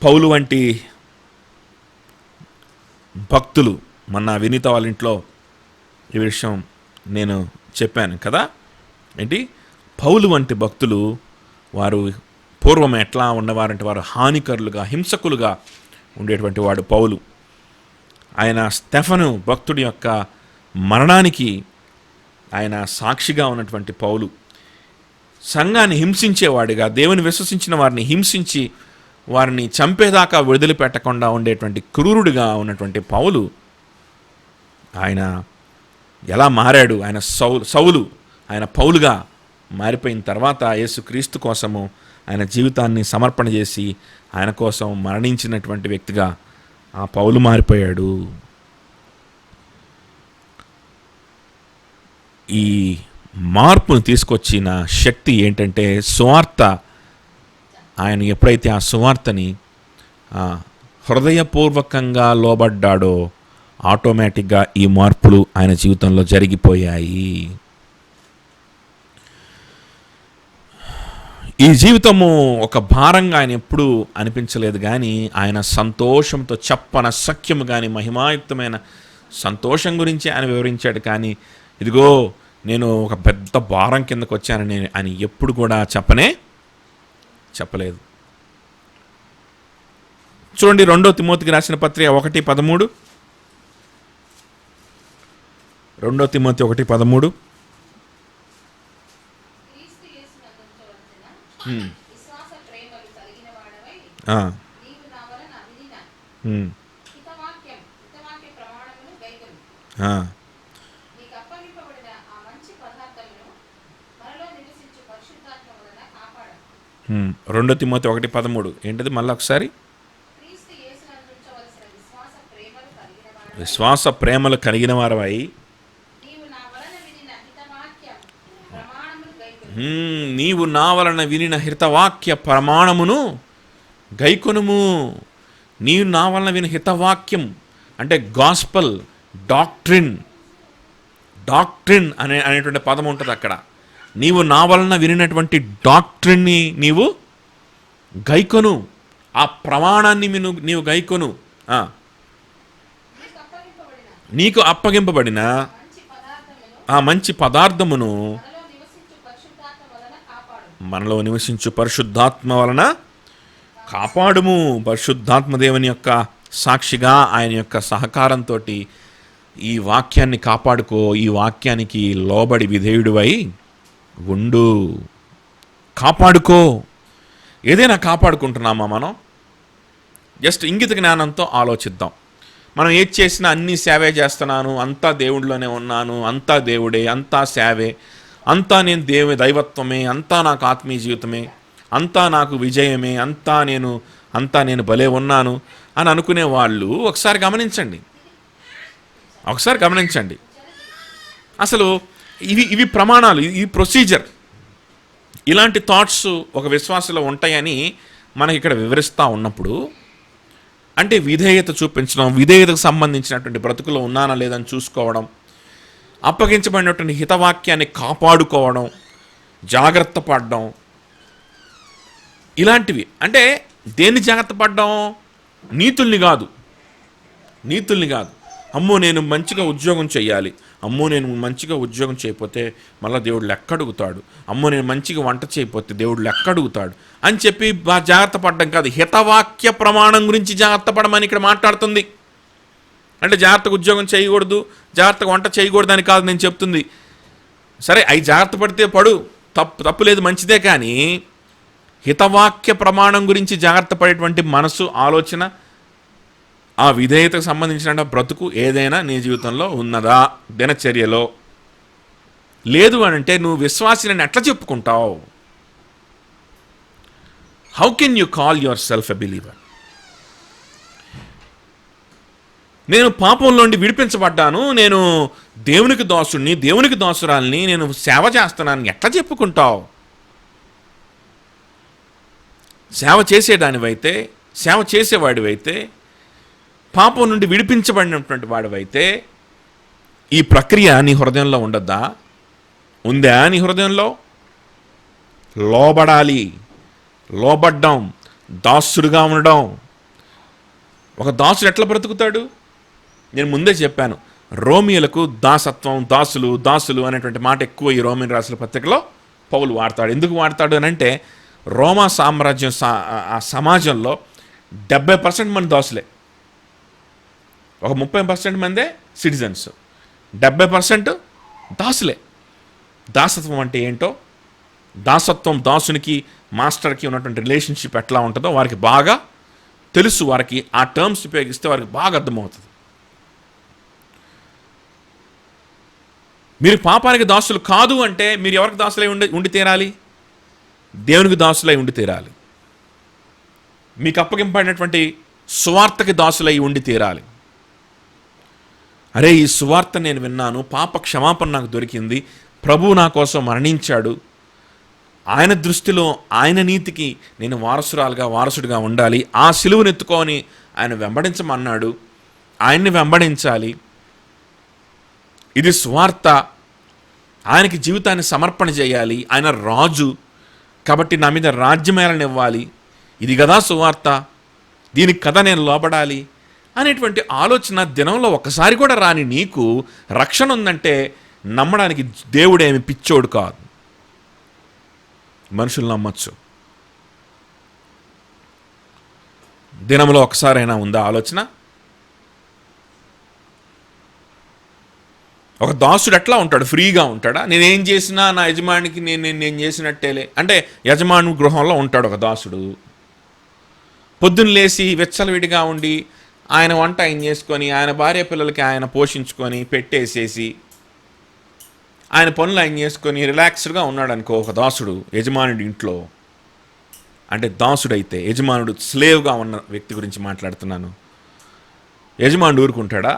[SPEAKER 1] పౌలు వంటి భక్తులు, మొన్న వినీత వాళ్ళ ఇంట్లో ఈ విషయం నేను చెప్పాను కదా. ఏంటి, పౌలు వంటి భక్తులు వారు పూర్వం ఎట్లా ఉన్నవారంటే వారు హానికరులుగా, హింసకులుగా ఉండేటువంటి వాడు పౌలు. ఆయన స్టెఫను భక్తుడి యొక్క మరణానికి ఆయన సాక్షిగా ఉన్నటువంటి పౌలు. సంఘాన్ని హింసించేవాడిగా, దేవుని విశ్వసించిన వారిని హింసించి వారిని చంపేదాకా వదిలిపెట్టకుండా ఉండేటువంటి క్రూరుడిగా ఉన్నటువంటి పౌలు ఆయన ఎలా మారాడు? ఆయన సౌలు ఆయన పౌలుగా మారిపోయిన తర్వాత యేసుక్రీస్తు కోసము ఆయన జీవితాన్ని సమర్పణ చేసి ఆయన కోసం మరణించినటువంటి వ్యక్తిగా ఆ పౌలు మారిపోయాడు. ఈ మార్పును తీసుకొచ్చిన శక్తి ఏంటంటే సువార్త. ఆయన ఎప్పుడైతే ఆ సువార్తని హృదయపూర్వకంగా లోబడ్డాడో ఆటోమేటిక్గా ఈ మార్పులు ఆయన జీవితంలో జరిగిపోయాయి. ఈ జీవితము ఒక భారంగా ఆయన ఎప్పుడూ అనిపించలేదు, కానీ ఆయన సంతోషంతో చెప్పన సఖ్యము కానీ మహిమాయుక్తమైన సంతోషం గురించి ఆయన వివరించాడు. కానీ ఇదిగో నేను ఒక పెద్ద భారం కిందకు వచ్చానని ఆయన ఎప్పుడు కూడా చెప్పలేదు. చూడండి 2 తిమోతికి రాసిన పత్రిక 1:13. 2 తిమోతి 1:13. రెండో తిమోతి 1:13 ఏంటిది? మళ్ళీ ఒకసారి. విశ్వాస ప్రేమలు కలిగిన వారవై నీవు నా వలన వినిన హితవాక్య ప్రమాణమును గైకొనుము. నీవు నా వలన విని హితవాక్యం అంటే గాస్పల్, డాక్ట్రిన్ అనేటువంటి పదం ఉంటుంది అక్కడ. నీవు నా వలన వినినటువంటి డాక్ట్రిన్ని నీవు గైకొను, ఆ ప్రమాణాన్ని నీవు గైకొను. నీకు అప్పగింపబడిన ఆ మంచి పదార్థమును మనలో నివసించు పరిశుద్ధాత్మ వలన కాపాడుము. పరిశుద్ధాత్మ దేవుని యొక్క సాక్షిగా ఆయన యొక్క సహకారంతో ఈ వాక్యాన్ని కాపాడుకో, ఈ వాక్యానికి లోబడి విధేయుడివై ఉండు. కాపాడుకో. ఏదైనా కాపాడుకుంటున్నామా మనం? జస్ట్ ఇంగిత జ్ఞానంతో ఆలోచిద్దాం. మనం ఏది చేసినా అన్నీ సేవే చేస్తున్నాను, అంతా దేవుడిలోనే ఉన్నాను, అంతా దేవుడే, అంతా సేవే, అంతా నేను దైవత్వమే, అంతా నాకు ఆత్మీయ జీవితమే, అంతా నాకు విజయమే, అంతా నేను భలే ఉన్నాను అని అనుకునే వాళ్ళు ఒకసారి గమనించండి. అసలు ఇవి ప్రమాణాలు, ఈ ప్రొసీజర్, ఇలాంటి థాట్స్ ఒక విశ్వాసంలో ఉంటాయని మనకి ఇక్కడ వివరిస్తూ ఉన్నప్పుడు, అంటే విధేయత చూపించడం, విధేయతకు సంబంధించినటువంటి బ్రతుకులో ఉన్నానా లేదని చూసుకోవడం, అప్పగించబడినటువంటి హితవాక్యాన్ని కాపాడుకోవడం, జాగ్రత్త పడడం, ఇలాంటివి. అంటే దేన్ని జాగ్రత్త పడడం? నీతుల్ని కాదు. అమ్మో నేను మంచిగా ఉద్యోగం చేయాలి, అమ్మో నేను మంచిగా ఉద్యోగం చేయకపోతే మళ్ళీ దేవుడు లెక్క అడుగుతాడు, అమ్మో నేను మంచిగా వంట చేయకపోతే దేవుడు లెక్క అడుగుతాడు అని చెప్పి జాగ్రత్త పడడం కాదు. హితవాక్య ప్రమాణం గురించి జాగ్రత్త పడమని ఇక్కడ మాట్లాడుతుంది. అంటే జాగ్రత్తగా ఉద్యోగం చేయకూడదు, జాగ్రత్తగా వంట చేయకూడదు అని కాదు నేను చెప్తుంది. సరే అవి జాగ్రత్త పడితే పడు, తప్పు లేదు, మంచిదే. కానీ హితవాక్య ప్రమాణం గురించి జాగ్రత్త పడేటువంటి మనసు, ఆలోచన, ఆ విధేయతకు సంబంధించిన బ్రతుకు ఏదైనా నీ జీవితంలో ఉన్నదా? దినచర్యలో లేదు అనంటే నువ్వు విశ్వాసిని ఎట్లా చెప్పుకుంటావు? How can you call yourself a believer? నేను పాపంలోండి విడిపించబడ్డాను, నేను దేవునికి దాసుడిని, దేవునికి దాసురాల్ని, నేను సేవ చేస్తున్నాను ఎట్లా చెప్పుకుంటావు? సేవ చేసేదానివైతే, సేవ చేసేవాడివైతే, పాపం నుండి విడిపించబడినటువంటి వాడివైతే ఈ ప్రక్రియ నీ హృదయంలో ఉండద్దా? ఉందా నీ హృదయంలో? లోబడాలి, లోబడ్డం, దాసుడుగా ఉండడం. ఒక దాసుడు ఎట్లా బ్రతుకుతాడు? నేను ముందే చెప్పాను, రోమియోలకు దాసత్వం, దాసులు అనేటువంటి మాట ఎక్కువ ఈ రోమియన్ రాసిన పత్రికలో పౌలు వాడతాడు. ఎందుకు వాడతాడు అని అంటే, రోమా సామ్రాజ్యం ఆ సమాజంలో 70% మంది దాసులే, ఒక 30% మందే సిటిజన్స్, 70% దాసులే. దాసత్వం అంటే ఏంటో, దాసత్వం, దాసునికి మాస్టర్కి ఉన్నటువంటి రిలేషన్షిప్ ఎట్లా ఉంటుందో వారికి బాగా తెలుసు. వారికి ఆ టర్మ్స్ ఉపయోగిస్తే వారికి బాగా అర్థమవుతుంది. మీరు పాపానికి దాసులు కాదు అంటే మీరు ఎవరికి దాసులై ఉండి తీరాలి? దేవునికి దాసులై ఉండి తీరాలి. మీకు అప్పగింపడినటువంటి సువార్తకి దాసులై ఉండి తీరాలి. అరే, ఈ సువార్త నేను విన్నాను, పాప క్షమాపణ నాకు దొరికింది, ప్రభువు నా కోసం మరణించాడు, ఆయన దృష్టిలో ఆయన నీతికి నేను వారసుడిగా ఉండాలి, ఆ సిలువనెత్తుకొని ఆయన వెంబడించమన్నాడు, ఆయన్ని వెంబడించాలి, ఇది సువార్త, ఆయనకి జీవితాన్ని సమర్పణ చేయాలి, ఆయన రాజు కాబట్టి నా మీద రాజ్యమేళనివ్వాలి, ఇది కదా సువార్త, దీనికి కదా నేను లోబడాలి అనేటువంటి ఆలోచన దినంలో ఒకసారి కూడా రాని నీకు రక్షణ ఉందంటే నమ్మడానికి దేవుడేమి పిచ్చోడు కాదు. మనుషులు నమ్మచ్చు. దినంలో ఒకసారైనా ఉందా ఆలోచన? ఒక దాసుడు ఎట్లా ఉంటాడు? ఫ్రీగా ఉంటాడా? నేనేం చేసినా నా యజమానికి నేను చేసినట్టేలే అంటే యజమాను గృహంలో ఉంటాడు ఒక దాసుడు. పొద్దున్న లేచి విచ్చలవిడిగా ఉండి ఆయన వంట ఆయన చేసుకొని, ఆయన భార్య పిల్లలకి ఆయన పోషించుకొని పెట్టేసేసి, ఆయన పనులు ఆయన చేసుకొని రిలాక్స్డ్గా ఉన్నాడు అనుకో ఒక దాసుడు యజమానుడి ఇంట్లో. అంటే దాసుడైతే, యజమానుడు స్లేవ్గా ఉన్న వ్యక్తి గురించి మాట్లాడుతున్నాను. యజమానుడు ఊరుకుంటాడా?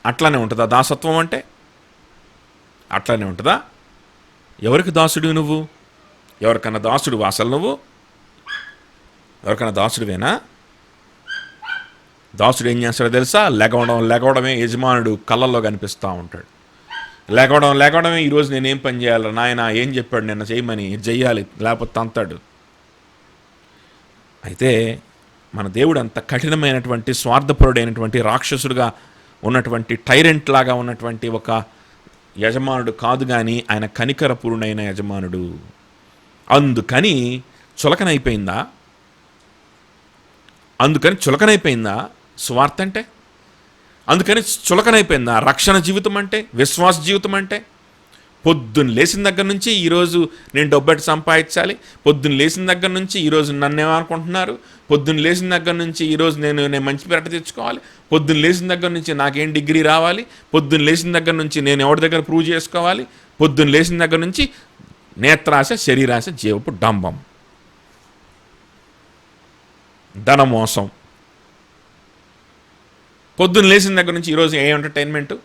[SPEAKER 1] అట్లానే ఉంటుందా దాసత్వం అంటే? అట్లానే ఉంటుందా? ఎవరికి దాసుడు నువ్వు? ఎవరికన్నా దాసుడు అసలు నువ్వు? ఎవరికన్నా దాసుడివేనా? దాసుడు ఏం చేస్తాడో తెలుసా? లెగవడమే యజమానుడు కళ్ళల్లో కనిపిస్తూ ఉంటాడు. లేకవడమే ఈరోజు నేనేం పని చేయాలి నాయన, ఏం చెప్పాడు నిన్న చేయమని, చెయ్యాలి, లేకపోతే అంతాడు. అయితే మన దేవుడు అంత కఠినమైనటువంటి, స్వార్థపరుడైనటువంటి, రాక్షసుడుగా ఉన్నటువంటి, టైరెంట్ లాగా ఉన్నటువంటి ఒక యజమానుడు కాదు, కానీ ఆయన కనికరపూర్ణైన యజమానుడు. అందుకని చులకనైపోయిందా సువార్త అంటే? అందుకని చులకనైపోయిందా రక్షణ జీవితం అంటే, విశ్వాస జీవితం అంటే? పొద్దున్న లేచిన దగ్గర నుంచి ఈరోజు నేను డబ్బెట్టి సంపాదించాలి, పొద్దున్న లేచిన దగ్గర నుంచి ఈరోజు నన్నేమనుకుంటున్నారు, పొద్దున్న లేచిన దగ్గర నుంచి ఈరోజు నేను మంచి పేట తెచ్చుకోవాలి, పొద్దున్న లేచిన దగ్గర నుంచి నాకేం డిగ్రీ రావాలి, పొద్దున్న లేచిన దగ్గర నుంచి నేను ఎవరి దగ్గర ప్రూవ్ చేసుకోవాలి, పొద్దున్న లేచిన దగ్గర నుంచి నేత్రాశ, శరీరాశ, జీవపు డంబం, ధనమోసం. పొద్దున్న లేచిన దగ్గర నుంచి ఈరోజు ఏ ఎంటర్టైన్మెంటు,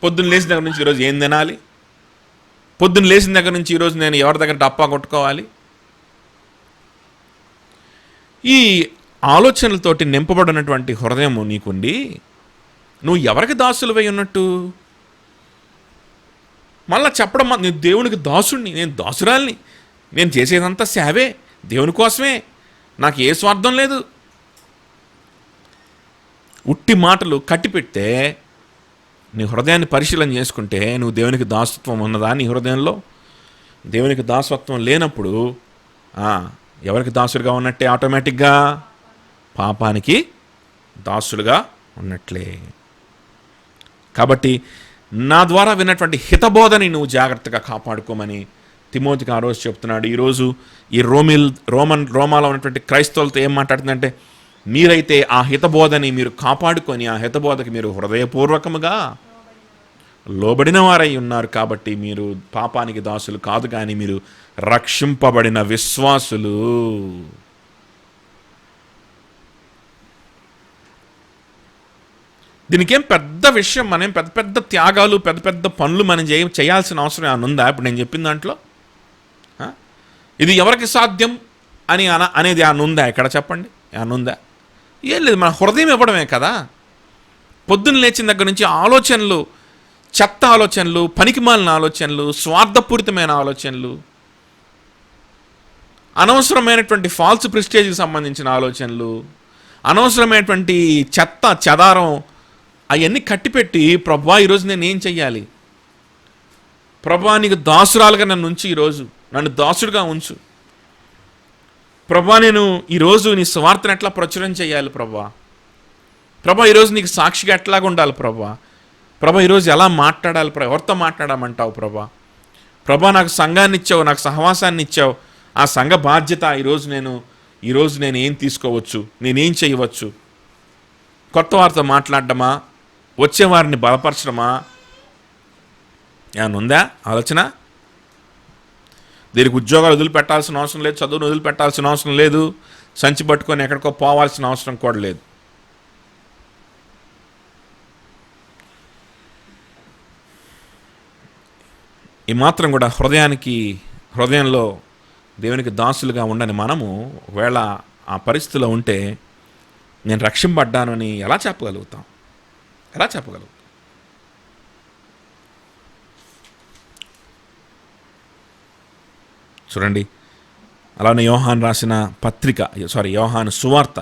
[SPEAKER 1] పొద్దున్న లేచిన దగ్గర నుంచి ఈరోజు ఏం తినాలి, పొద్దున్న లేచిన దగ్గర నుంచి ఈరోజు నేను ఎవరి దగ్గర డప్పా కొట్టుకోవాలి. ఈ ఆలోచనలతోటి నింపబడినటువంటి హృదయము నీకుండి నువ్వు ఎవరికి దాసులువై ఉన్నట్టు? మళ్ళా చెప్పడం, నేను దేవునికి దాసుడిని, నేను దాసురాల్ని, నేను చేసేదంతా సేవే, దేవుని కోసమే, నాకు ఏ స్వార్థం లేదు. ఉట్టి మాటలు కట్టిపెడితే నీ హృదయాన్ని పరిశీలన చేసుకుంటే నువ్వు దేవునికి దాసత్వం ఉన్నదా నీ హృదయంలో? దేవునికి దాసత్వం లేనప్పుడు ఎవరికి దాసుడుగా ఉన్నట్టే? ఆటోమేటిక్గా పాపానికి దాసుడుగా ఉన్నట్లే. కాబట్టి నా ద్వారా విన్నటువంటి హితబోధని నువ్వు జాగ్రత్తగా కాపాడుకోమని తిమోతికి ఆ రోజు చెప్తున్నాడు. ఈరోజు ఈ రోమాలో ఉన్నటువంటి క్రైస్తవులతో ఏం మాట్లాడుతుందంటే, మీరైతే ఆ హితబోధని మీరు కాపాడుకొని ఆ హితబోధకి మీరు హృదయపూర్వకముగా లోబడిన వారై ఉన్నారు. కాబట్టి మీరు పాపానికి దాసులు కాదు, కానీ మీరు రక్షింపబడిన విశ్వాసులు. దీనికేం పెద్ద విషయం, మనం పెద్ద పెద్ద త్యాగాలు పెద్ద పెద్ద పనులు మనం చేయాల్సిన అవసరం ఏమైనా ఉందా? ఇప్పుడు నేను చెప్పిన దాంట్లో ఇది ఎవరికి సాధ్యం అనేది ఏమైనా ఉందా? ఎక్కడ చెప్పండి, ఏమైనా ఉందా? ఏం లేదు, మన హృదయం ఇవ్వడమే కదా. పొద్దున్న లేచిన దగ్గర నుంచి ఆలోచనలు, చెత్త ఆలోచనలు, పనికిమాలిన ఆలోచనలు, స్వార్థపూరితమైన ఆలోచనలు, అనవసరమైనటువంటి ఫాల్స్ ప్రెస్టేజ్కి సంబంధించిన ఆలోచనలు, అనవసరమైనటువంటి చెత్త చెదారం అవన్నీ కట్టిపెట్టి, ప్రభువా ఈరోజు నేను ఏం చెయ్యాలి, ప్రభువా నీకు దాసురాలుగా నన్ను ఉంచి, ఈరోజు నన్ను దాసుడుగా ఉంచు ప్రభువా, నేను ఈరోజు నీ స్వార్థను ఎట్లా ప్రచురం చేయాలి ప్రభువా, ప్రభువా ఈరోజు నీకు సాక్షిగా ఎట్లాగా ఉండాలి ప్రభువా, ప్రభా ఈరోజు ఎలా మాట్లాడాలి, ఎవరితో మాట్లాడమంటావు ప్రభా నాకు సంఘాన్ని ఇచ్చావు, నాకు సహవాసాన్ని ఇచ్చావు, ఆ సంఘ బాధ్యత ఈరోజు నేను ఏం తీసుకోవచ్చు, నేనేం చేయవచ్చు, కొత్త వారితో మాట్లాడడమా, వచ్చేవారిని బలపరచడమా, ఏమన్నా ఉందా ఆలోచన? దీనికి ఉద్యోగాలు వదిలిపెట్టాల్సిన అవసరం లేదు, చదువును వదిలిపెట్టాల్సిన అవసరం లేదు, సంచి పట్టుకొని ఎక్కడికో పోవాల్సిన అవసరం కూడా లేదు. ఈ మాత్రం కూడా హృదయంలో దేవునికి దాసులుగా ఉండని మనము ఒకవేళ ఆ పరిస్థితిలో ఉంటే నేను రక్షింపబడ్డానని ఎలా చెప్పగలుగుతాం? చూడండి, అలానే యోహాను రాసిన యోహాను సువార్త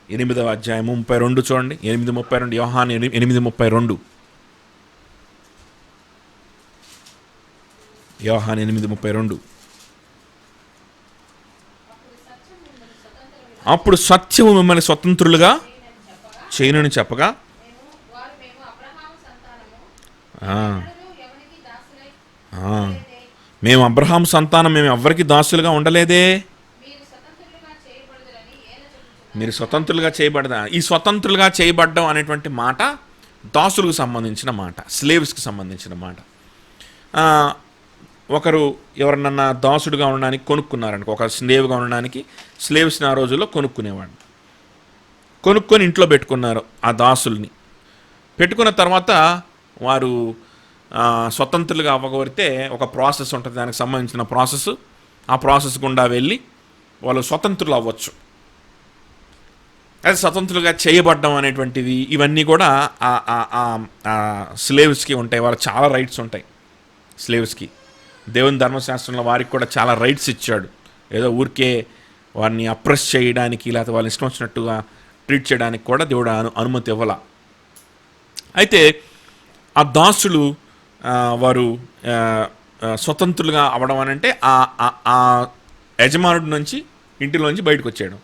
[SPEAKER 1] 8వ అధ్యాయం 32 చూడండి, 8:32, యోహాను 8:32, యోహాను 8:32. అప్పుడు సత్యము మిమ్మల్ని స్వతంత్రులుగా చేయనని చెప్పగా, మేము అబ్రహాము సంతానం, మేము ఎవ్వరికి దాసులుగా ఉండలేదే, మీరు స్వతంత్రులుగా చేయబడదా. ఈ స్వతంత్రులుగా చేయబడ్డం అనేటువంటి మాట దాసులకు సంబంధించిన మాట, స్లేవ్స్కి సంబంధించిన మాట. ఒకరు ఎవరినన్నా దాసుడుగా ఉండడానికి కొనుక్కున్నారనుకో, ఒక స్లేవ్గా ఉండడానికి స్లేవ్స్ని ఆ రోజుల్లో కొనుక్కునేవాడు. కొనుక్కొని ఇంట్లో పెట్టుకున్నారు ఆ దాసుల్ని. పెట్టుకున్న తర్వాత వారు స్వతంత్రులుగా అవ్వగోరితే ఒక ప్రాసెస్ ఉంటుంది, దానికి సంబంధించిన ప్రాసెస్. ఆ ప్రాసెస్ గుండా వెళ్ళి వాళ్ళు స్వతంత్రులు అవ్వచ్చు. అది స్వతంత్రులుగా చేయబడ్డం అనేటువంటివి, ఇవన్నీ కూడా స్లేవ్స్కి ఉంటాయి. వాళ్ళకి చాలా రైట్స్ ఉంటాయి స్లేవ్స్కి. దేవుని ధర్మశాస్త్రంలో వారికి కూడా చాలా రైట్స్ ఇచ్చాడు. ఏదో ఊరికే వారిని అప్రెస్ చేయడానికి లేకపోతే వాళ్ళని ఇష్టం వచ్చినట్టుగా ట్రీట్ చేయడానికి కూడా దేవుడు అనుమతి ఇవ్వాల. అయితే ఆ దాసులు వారు స్వతంత్రులుగా అవ్వడం అని అంటే ఆ యజమానుడి నుంచి ఇంటిలోంచి బయటకు వచ్చేయడం,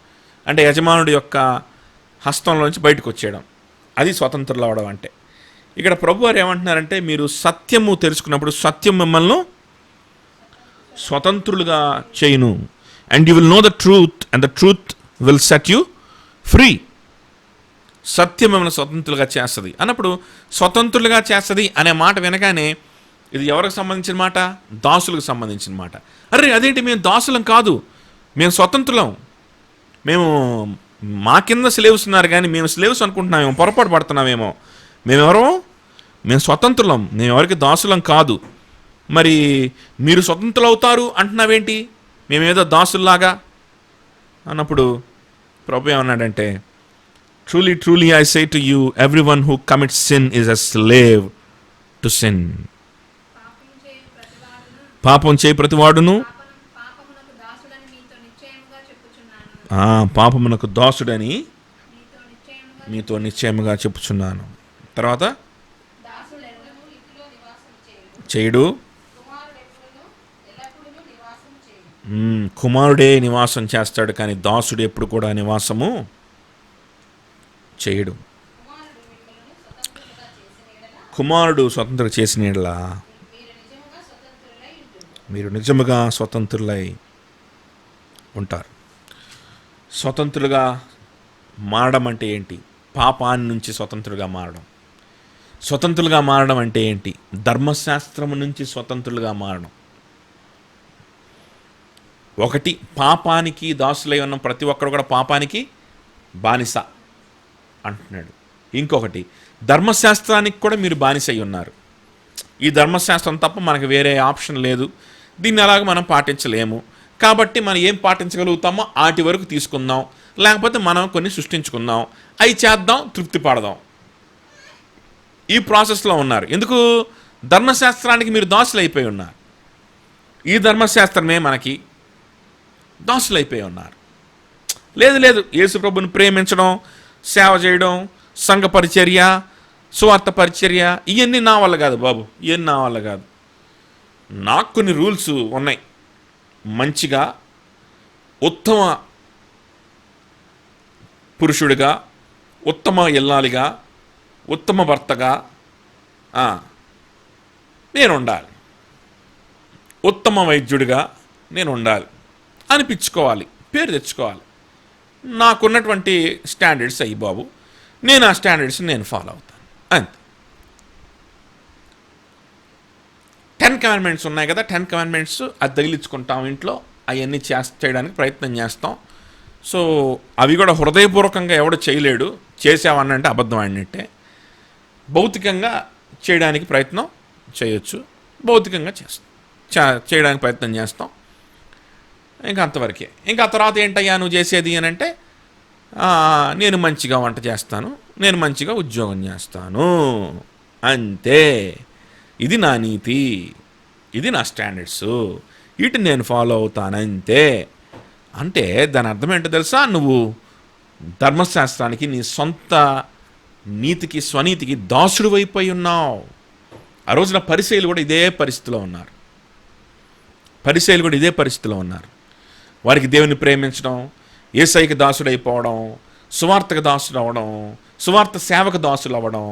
[SPEAKER 1] అంటే యజమానుడి యొక్క హస్తంలోంచి బయటకు వచ్చేయడం, అది స్వతంత్రులు అవ్వడం అంటే. ఇక్కడ ప్రభువారు ఏమంటున్నారంటే, మీరు సత్యము తెలుసుకున్నప్పుడు సత్యం మిమ్మల్ని స్వతంత్రులుగా చేయును, and you will know the truth and the truth will set you free. సత్యం మిమ్మల్ని స్వతంత్రులుగా చేస్తుంది అన్నప్పుడు, స్వతంత్రులుగా చేస్తుంది అనే మాట వినగానే ఇది ఎవరికి సంబంధించిన మాట? దాసులకు సంబంధించిన మాట. అరే అదేంటి, మేము దాసులం కాదు, మేము స్వతంత్రులం, మేము మా కింద స్లేవ్స్ ఉన్నారు కానీ మేము స్లేవ్స్ అనుకుంటున్నామేమో, పొరపాటు పడుతున్నామేమో, మేము స్వతంత్రులం, మేము ఎవరికి దాసులం కాదు. మరి మీరు స్వతంత్రులు అవుతారు అంటున్నావేంటి, మేమేదో దాసుల్లాగా అన్నప్పుడు ప్రభు ఏమన్నాడంటే, truly truly I say to you, everyone who commits sin is a slave to sin. పాపం చేయి ప్రతివాడును పాపమునకు దాసుడని మీతో నిశ్చయముగా చెప్పుచున్నాను. తర్వాత చేయుడు, కుమారుడే నివాసం చేస్తాడు కానీ దాసుడు ఎప్పుడు కూడా నివాసము చేయడు. కుమారుడు స్వతంత్రం చేసిన యెడల మీరు నిజముగా స్వతంత్రులై ఉంటారు. స్వతంత్రులుగా మారడం అంటే ఏంటి? పాపాన్ని నుంచి స్వతంత్రులుగా మారడం. స్వతంత్రులుగా మారడం అంటే ఏంటి? ధర్మశాస్త్రం నుంచి స్వతంత్రులుగా మారడం. ఒకటి, పాపానికి దాసులై ఉన్న ప్రతి ఒక్కరు కూడా పాపానికి బానిస అంటున్నాడు. ఇంకొకటి, ధర్మశాస్త్రానికి కూడా మీరు బానిస అయి ఉన్నారు. ఈ ధర్మశాస్త్రం తప్ప మనకు వేరే ఆప్షన్ లేదు, దీన్ని అలాగ మనం పాటించలేము. కాబట్టి మనం ఏం పాటించగలుగుతామో వాటి వరకు తీసుకుందాం, లేకపోతే మనం కొన్ని సృష్టించుకుందాం, అవి చేద్దాం, తృప్తి పడదాం. ఈ ప్రాసెస్లో ఉన్నారు. ఎందుకు? ధర్మశాస్త్రానికి మీరు దాసులు అయిపోయి ఉన్నారు. ఈ ధర్మశాస్త్రమే మనకి దాసులు అయిపోయి ఉన్నారు. లేదు లేదు, యేసు ప్రభుని ప్రేమించడం, సేవ చేయడం, సంఘ పరిచర్య, సువార్త పరిచర్య, ఇవన్నీ నా వల్ల కాదు బాబు, ఇవన్నీ నా వల్ల కాదు. నాకు కొన్ని రూల్స్ ఉన్నాయి. మంచిగా, ఉత్తమ పురుషుడిగా, ఉత్తమ ఇల్లాలిగా, ఉత్తమ భర్తగా నేను ఉండాలి, ఉత్తమ వైద్యుడిగా నేను ఉండాలి అనిపించుకోవాలి, పేరు తెచ్చుకోవాలి. నాకున్నటువంటి స్టాండర్డ్స్ అయ్యి బాబు, నేను ఆ స్టాండర్డ్స్ నేను ఫాలో అవుతాను అంతే. 10 కమాండ్మెంట్స్ ఉన్నాయి కదా, 10 కమాండ్మెంట్స్ అది తగిలించుకుంటాం ఇంట్లో, అవన్నీ చేయడానికి ప్రయత్నం చేస్తాం. సో అవి కూడా హృదయపూర్వకంగా ఎవడు చేయలేడు, చేసావన్నంటే అబద్ధం ఆడినట్టే. భౌతికంగా చేయడానికి ప్రయత్నం చేయొచ్చు, భౌతికంగా చేయడానికి ప్రయత్నం చేస్తాం. ఇంకా అంతవరకే. ఇంకా తర్వాత ఏంటయ్యా నువ్వు చేసేది అని అంటే, నేను మంచిగా వంట చేస్తాను, నేను మంచిగా ఉద్యోగం చేస్తాను, అంతే. ఇది నా నీతి, ఇది నా స్టాండర్డ్స్, వీటిని నేను ఫాలో అవుతాను అంతే. అంటే దాని అర్థం ఏంటో తెలుసా? నువ్వు ధర్మశాస్త్రానికి, నీ సొంత నీతికి, స్వనీతికి దాసుడు అయిపోయి ఉన్నావు. ఆ రోజున పరిసయ్యులు కూడా ఇదే పరిస్థితిలో ఉన్నారు. పరిసయ్యులు కూడా ఇదే పరిస్థితిలో ఉన్నారు. వారికి దేవుని ప్రేమించడం, యేసయ్యకి దాసుడు అయిపోవడం, సువార్తకు దాసుడు అవ్వడం, సువార్త సేవకు దాసులు అవ్వడం,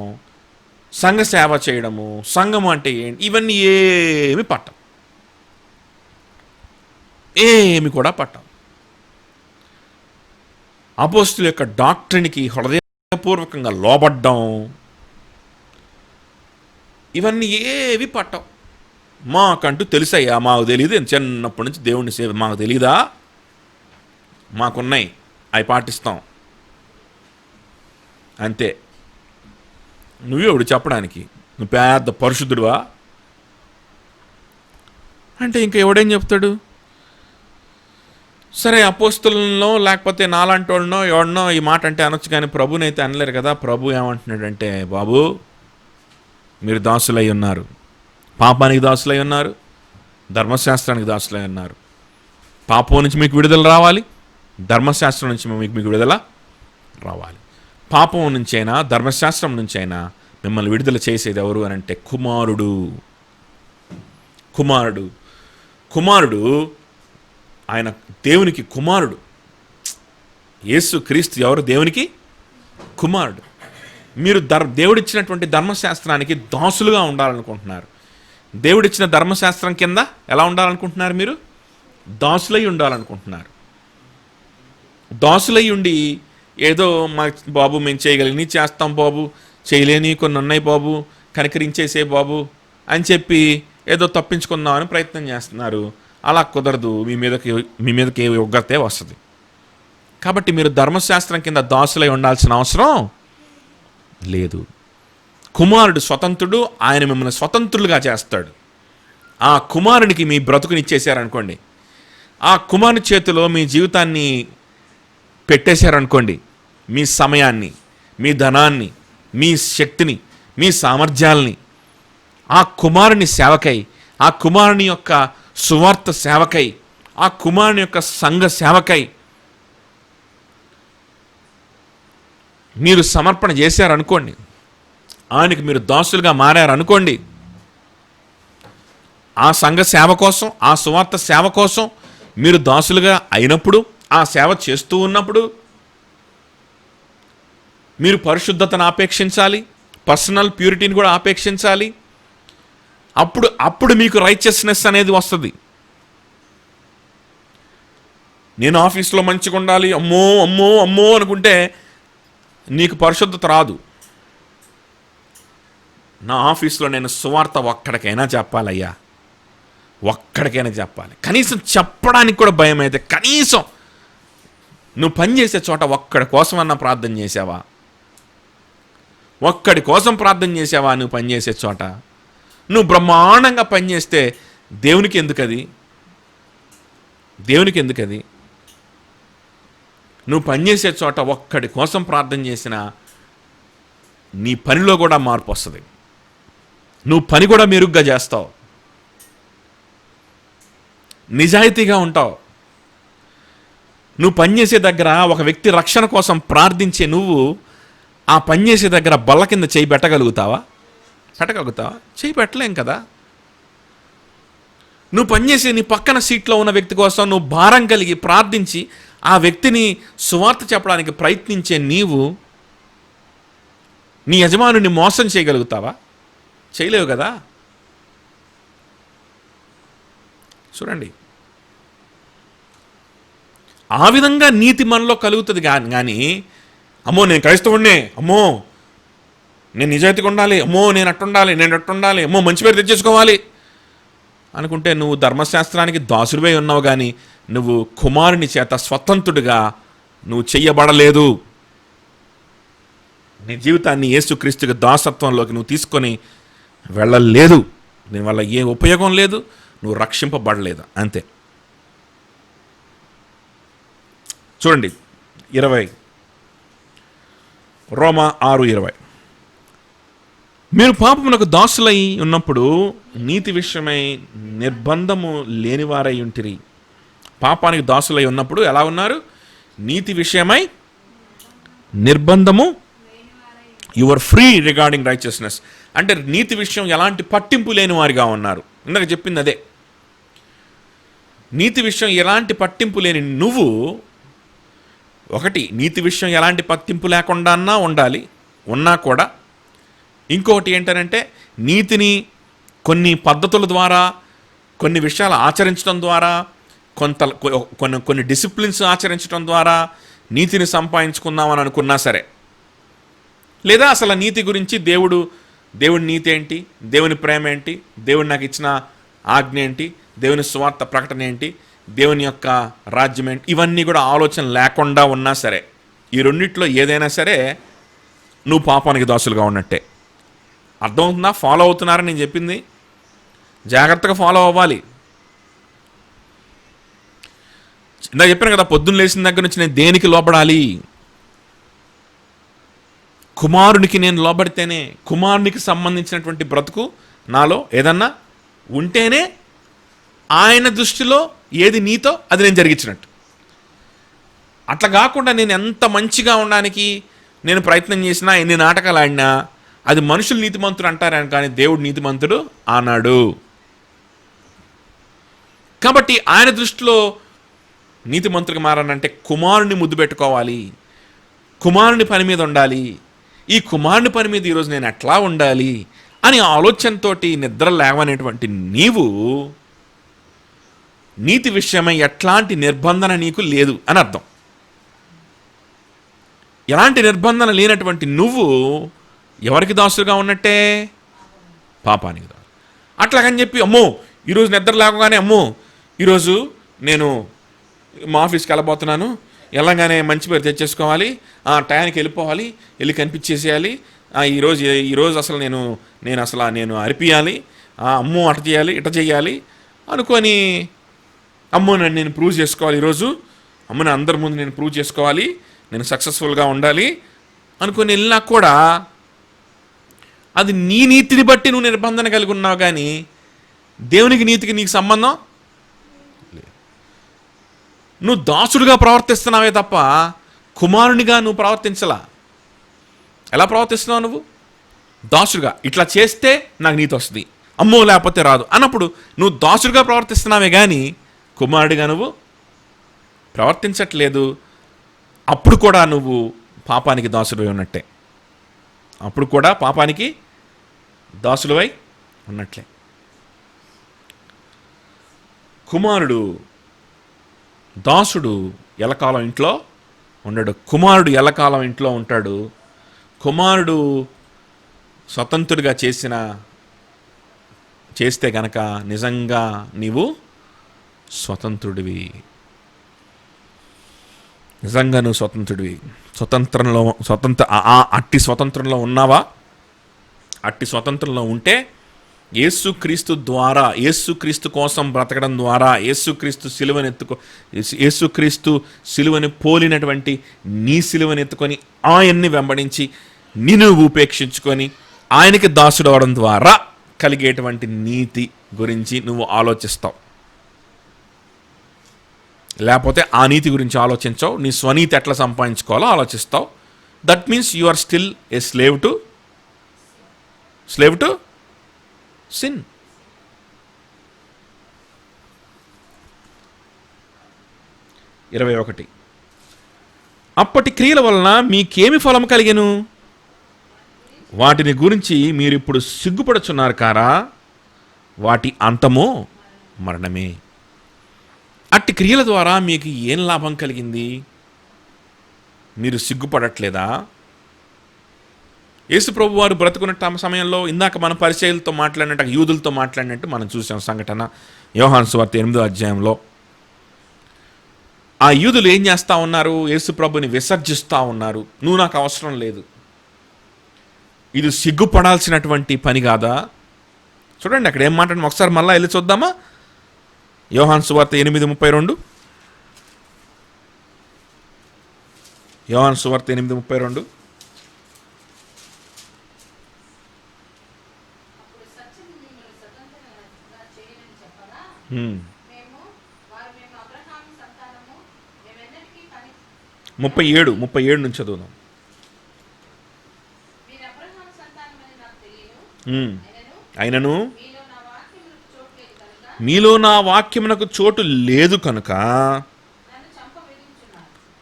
[SPEAKER 1] సంఘ సేవ చేయడము, సంఘము అంటే ఏంటి, ఇవన్నీ ఏమి పట్టం, ఏమి కూడా పట్టం. అపోస్తుల యొక్క డాక్టరీకి హృదయపూర్వకంగా లోబడ్డం, ఇవన్నీ ఏవి పట్టం. మాకంటూ తెలుసయ్యా, మాకు తెలియదు, చిన్నప్పటి నుంచి దేవుడిని సేవ మాకు తెలీదా, మాకున్నాయి, అవి పాటిస్తాం అంతే. నువ్వెవడు చెప్పడానికి? నువ్వు పెద్ద పరిశుద్ధుడువా అంటే ఇంకా ఎవడేం చెప్తాడు? సరే, అపోస్తులలో లేకపోతే నాలాంటి వాళ్ళనో ఎవడనో ఈ మాట అంటే అనొచ్చు, కానీ ప్రభునైతే అనలేరు కదా. ప్రభు ఏమంటున్నాడంటే, బాబు మీరు దాసులై ఉన్నారు, పాపానికి దాసులై ఉన్నారు, ధర్మశాస్త్రానికి దాసులై ఉన్నారు. పాపం నుంచి మీకు విడుదల రావాలి, ధర్మశాస్త్రం నుంచి మీకు విడుదల రావాలి. పాపం నుంచైనా ధర్మశాస్త్రం నుంచైనా మిమ్మల్ని విడుదల చేసేది ఎవరు అని అంటే కుమారుడు. కుమారుడు కుమారుడు ఆయన దేవునికి కుమారుడు. యేసు క్రీస్తు ఎవరు? దేవునికి కుమారుడు. మీరు దేవుడిచ్చినటువంటి ధర్మశాస్త్రానికి దాసులుగా ఉండాలనుకుంటున్నారు. దేవుడిచ్చిన ధర్మశాస్త్రం కింద ఎలా ఉండాలనుకుంటున్నారు? మీరు దాసులై ఉండాలనుకుంటున్నారు. దాసులై ఉండి ఏదో మా బాబు మేము చేయగలిగినవి చేస్తాం బాబు, చేయలేని కొన్ని ఉన్నాయి బాబు, కనికరించేసే బాబు అని చెప్పి ఏదో తప్పించుకుందామని ప్రయత్నం చేస్తున్నారు. అలా కుదరదు. మీ మీదకి ఉగ్రతే వస్తుంది. కాబట్టి మీరు ధర్మశాస్త్రం కింద దాసులై ఉండాల్సిన అవసరం లేదు. కుమారుడు స్వతంత్రుడు, ఆయన మిమ్మల్ని స్వతంత్రులుగా చేస్తాడు. ఆ కుమారునికి మీ బ్రతుకునిచ్చేసారనుకోండి, ఆ కుమారుని చేతిలో మీ జీవితాన్ని పెట్టేశారనుకోండి, మీ సమయాన్ని, మీ ధనాన్ని, మీ శక్తిని, మీ సామర్థ్యాలని ఆ కుమారుని సేవకై, ఆ కుమారుని యొక్క సువార్త సేవకై, ఆ కుమారుని యొక్క సంఘ సేవకై మీరు సమర్పణ చేశారనుకోండి, ఆయనకి మీరు దాసులుగా మారారనుకోండి, ఆ సంఘ సేవ కోసం, ఆ సువార్త సేవ కోసం మీరు దాసులుగా అయినప్పుడు, ఆ సేవ చేస్తూ ఉన్నప్పుడు మీరు పరిశుద్ధతను ఆపేక్షించాలి, పర్సనల్ ప్యూరిటీని కూడా ఆపేక్షించాలి. అప్పుడు మీకు రైచియస్నెస్ అనేది వస్తుంది. నేను ఆఫీస్లో మంచిగా ఉండాలి, అమ్మో అమ్మో అమ్మో అనుకుంటే నీకు పరిశుద్ధత రాదు. నా ఆఫీస్లో నేను సువార్త ఒక్కడికైనా చెప్పాలయ్యా, ఒక్కడికైనా చెప్పాలి. కనీసం చెప్పడానికి కూడా భయం అయితే కనీసం నువ్వు పనిచేసే చోట ఒక్కడి కోసమన్నా ప్రార్థన చేసావా? ఒక్కడి కోసం ప్రార్థన చేసావా? నువ్వు పనిచేసే చోట నువ్వు బ్రహ్మాండంగా పనిచేస్తే దేవునికి ఎందుకది? దేవునికి ఎందుకది? నువ్వు పనిచేసే చోట ఒక్కడి కోసం ప్రార్థన చేసినా నీ పనిలో కూడా మార్పు వస్తుంది. నువ్వు పని కూడా మెరుగ్గా చేస్తావు, నిజాయితీగా ఉంటావు. నువ్వు పనిచేసే దగ్గర ఒక వ్యక్తి రక్షణ కోసం ప్రార్థించే నువ్వు ఆ పనిచేసే దగ్గర బల్ల కింద చేయి పెట్టగలుగుతావా? చేయి పెట్టలేం కదా. నువ్వు పనిచేసే నీ పక్కన సీట్లో ఉన్న వ్యక్తి కోసం నువ్వు భారం కలిగి ప్రార్థించి ఆ వ్యక్తిని సువార్త చెప్పడానికి ప్రయత్నించే నీవు నీ యజమానుని మోసం చేయగలుగుతావా? చేయలేవు కదా. చూడండి, ఆ విధంగా నీతి మనలో కలుగుతుంది. కానీ అమ్మో నేను క్రైస్తవుడినే, అమ్మో నేను నిజాయితీగా ఉండాలి, అమ్మో నేను అట్టుండాలి, అమ్మో మంచి పేరు తెచ్చేసుకోవాలి అనుకుంటే నువ్వు ధర్మశాస్త్రానికి దాసుడివై ఉన్నావు, కానీ నువ్వు కుమారుని చేత స్వతంత్రుడిగా నువ్వు చెయ్యబడలేదు. నీ జీవితాన్ని యేసుక్రీస్తుకి దాసత్వంలోకి నువ్వు తీసుకొని వెళ్ళలేదు. దీనివల్ల ఏ ఉపయోగం లేదు, నువ్వు రక్షింపబడలేదు, అంతే. చూడండి 20 రోమా 6:20, మీరు పాపమునకు దాసులై ఉన్నప్పుడు నీతి విషయమై నిర్బంధము లేనివారై ఉంటిరి. పాపానికి దాసులై ఉన్నప్పుడు ఎలా ఉన్నారు? నీతి విషయమై నిర్బంధము, యువర్ ఫ్రీ రిగార్డింగ్ రైచియస్నెస్. అంటే నీతి విషయం ఎలాంటి పట్టింపు లేని వారిగా ఉన్నారు. ఇందాక చెప్పింది అదే. నీతి విషయం ఎలాంటి పట్టింపు లేని నువ్వు, ఒకటి నీతి విషయం ఎలాంటి పట్టింపు లేకుండా ఉండాలి, ఉన్నా కూడా. ఇంకొకటి ఏంటంటే నీతిని కొన్ని పద్ధతుల ద్వారా, కొన్ని విషయాలు ఆచరించడం ద్వారా, కొన్ని డిసిప్లిన్స్ ఆచరించడం ద్వారా నీతిని సంపాదించుకుందామని అనుకున్నా సరే, లేదా అసలు నీతి గురించి దేవుడి నీతి ఏంటి, దేవుని ప్రేమ ఏంటి, దేవుడు నాకు ఇచ్చిన ఆజ్ఞ ఏంటి, దేవుని స్వార్థ ప్రకటన ఏంటి, దేవుని యొక్క రాజ్యం ఏంటి, ఇవన్నీ కూడా ఆలోచన లేకుండా ఉన్నా సరే, ఈ రెండిట్లో ఏదైనా సరే నువ్వు పాపానికి దాసులుగా ఉన్నట్టే. అర్థమవుతుందా? ఫాలో అవుతున్నారని నేను చెప్పింది? జాగ్రత్తగా ఫాలో అవ్వాలి. ఇందాక చెప్పాను కదా, పొద్దున్న లేచిన దగ్గర నుంచి నేను దేనికి లోబడాలి? కుమారునికి నేను లోబడితేనే, కుమారునికి సంబంధించినటువంటి బ్రతుకు నాలో ఏదన్నా ఉంటేనే ఆయన దృష్టిలో ఏది నీతో అది నేను జరిగించినట్టు. అట్లా కాకుండా నేను ఎంత మంచిగా ఉండడానికి నేను ప్రయత్నం చేసినా, ఎన్ని నాటకాలు ఆడినా, అది మనుషులు నీతిమంతుడు అంటారని, కానీ దేవుడు నీతిమంతుడు అన్నాడు. కాబట్టి ఆయన దృష్టిలో నీతిమంతుడికి మారాలంటే కుమారుని ముద్దు పెట్టుకోవాలి, కుమారుని పని మీద ఉండాలి. ఈ కుమారుని పని మీద ఈరోజు నేను ఎట్లా ఉండాలి అని ఆలోచనతోటి నిద్ర లేవనేటువంటి నీవు నీతి విషయమై ఎట్లాంటి నిర్బంధన నీకు లేదు అని అర్థం. ఎలాంటి నిర్బంధన లేనటువంటి నువ్వు ఎవరికి దాసులుగా ఉన్నట్టే? పాపానికి దాసు. అట్లాగని చెప్పి అమ్మో ఈరోజు నిద్ర లేవగానే అమ్మో ఈరోజు నేను మా ఆఫీస్కి వెళ్ళబోతున్నాను, వెళ్ళగానే మంచి పేరు తెచ్చేసుకోవాలి, టయానికి వెళ్ళిపోవాలి, వెళ్ళి కనిపించేసేయాలి, ఈరోజు అసలు నేను అరిపియాలి, అమ్మో అట చేయాలి ఇట చేయాలి అనుకొని, అమ్మో నన్ను నేను ప్రూవ్ చేసుకోవాలి, ఈరోజు అమ్మని అందరి ముందు నేను ప్రూవ్ చేసుకోవాలి, నేను సక్సెస్ఫుల్గా ఉండాలి అనుకొని వెళ్ళినా కూడా అది నీ నీతిని బట్టి నువ్వు నిర్బంధన కలిగి ఉన్నావు, కానీ దేవునికి నీతికి నీకు సంబంధం లేదు. నువ్వు దాసుడుగా ప్రవర్తిస్తున్నావే తప్ప కుమారునిగా నువ్వు ప్రవర్తించలా. ఎలా ప్రవర్తిస్తున్నావు నువ్వు? దాసుడుగా. ఇట్లా చేస్తే నాకు నీతి వస్తుంది, అమ్మో లేకపోతే రాదు అన్నప్పుడు నువ్వు దాసుడుగా ప్రవర్తిస్తున్నావే కానీ కుమారుడిగా నువ్వు ప్రవర్తించట్లేదు. అప్పుడు కూడా నువ్వు పాపానికి దాసుడిగా ఉన్నట్టే. అప్పుడు కూడా పాపానికి దాసులవై ఉన్నట్లే. కుమారుడు, దాసుడు ఎల్లకాలం ఇంట్లో ఉండడు, కుమారుడు ఎల్లకాలం ఇంట్లో ఉంటాడు. కుమారుడు స్వతంత్రుడిగా చేస్తే గనక నిజంగా నీవు స్వతంత్రుడివి, నిజంగా నువ్వు స్వతంత్రుడివి. అట్టి స్వతంత్రంలో ఉన్నావా? అట్టి స్వతంత్రంలో ఉంటే యేసుక్రీస్తు ద్వారా, యేసుక్రీస్తు కోసం బ్రతకడం ద్వారా, యేసుక్రీస్తు సిలువని పోలినటువంటి నీ సిలువని ఎత్తుకొని ఆయన్ని వెంబడించి నిన్ను ఉపేక్షించుకొని ఆయనకి దాసుడు అవడం ద్వారా కలిగేటువంటి నీతి గురించి నువ్వు ఆలోచిస్తావు. లేకపోతే ఆ నీతి గురించి ఆలోచించవు, నీ స్వనీతి ఎట్లా సంపాదించుకోవాలో ఆలోచిస్తావు. That means you are still a slave to sin. ఇరవై 21. అప్పటి క్రియల వలన మీకేమి ఫలం కలిగెను? వాటిని గురించి మీరిప్పుడు సిగ్గుపడుచున్నారు కారా? వాటి అంతమో మరణమే. అట్టి క్రియల ద్వారా మీకు ఏం లాభం కలిగింది? మీరు సిగ్గుపడట్లేదా? యేసు ప్రభు వారు బ్రతుకున్న సమయంలో ఇందాక మన పరిచయులతో మాట్లాడినట్టు, యూదులతో మాట్లాడినట్టు మనం చూసాం సంఘటన యోహాను సువార్త 8వ అధ్యాయంలో. ఆ యూదులు ఏం చేస్తూ ఉన్నారు? యేసు ప్రభుని విసర్జిస్తూ ఉన్నారు. నువ్వు నాకు అవసరం లేదు. ఇది సిగ్గుపడాల్సినటువంటి పని కాదా? చూడండి అక్కడ ఏం మాట్లాడి, ఒకసారి మళ్ళీ వెళ్ళి చూద్దామా? యోహాను సువార్త 8:32. యోహాను సువార్త 8:32.
[SPEAKER 2] మేము
[SPEAKER 1] 37 నుంచి చదువుదాం. అయినను మీలో నా వాక్యమునకు చోటు లేదు కనుక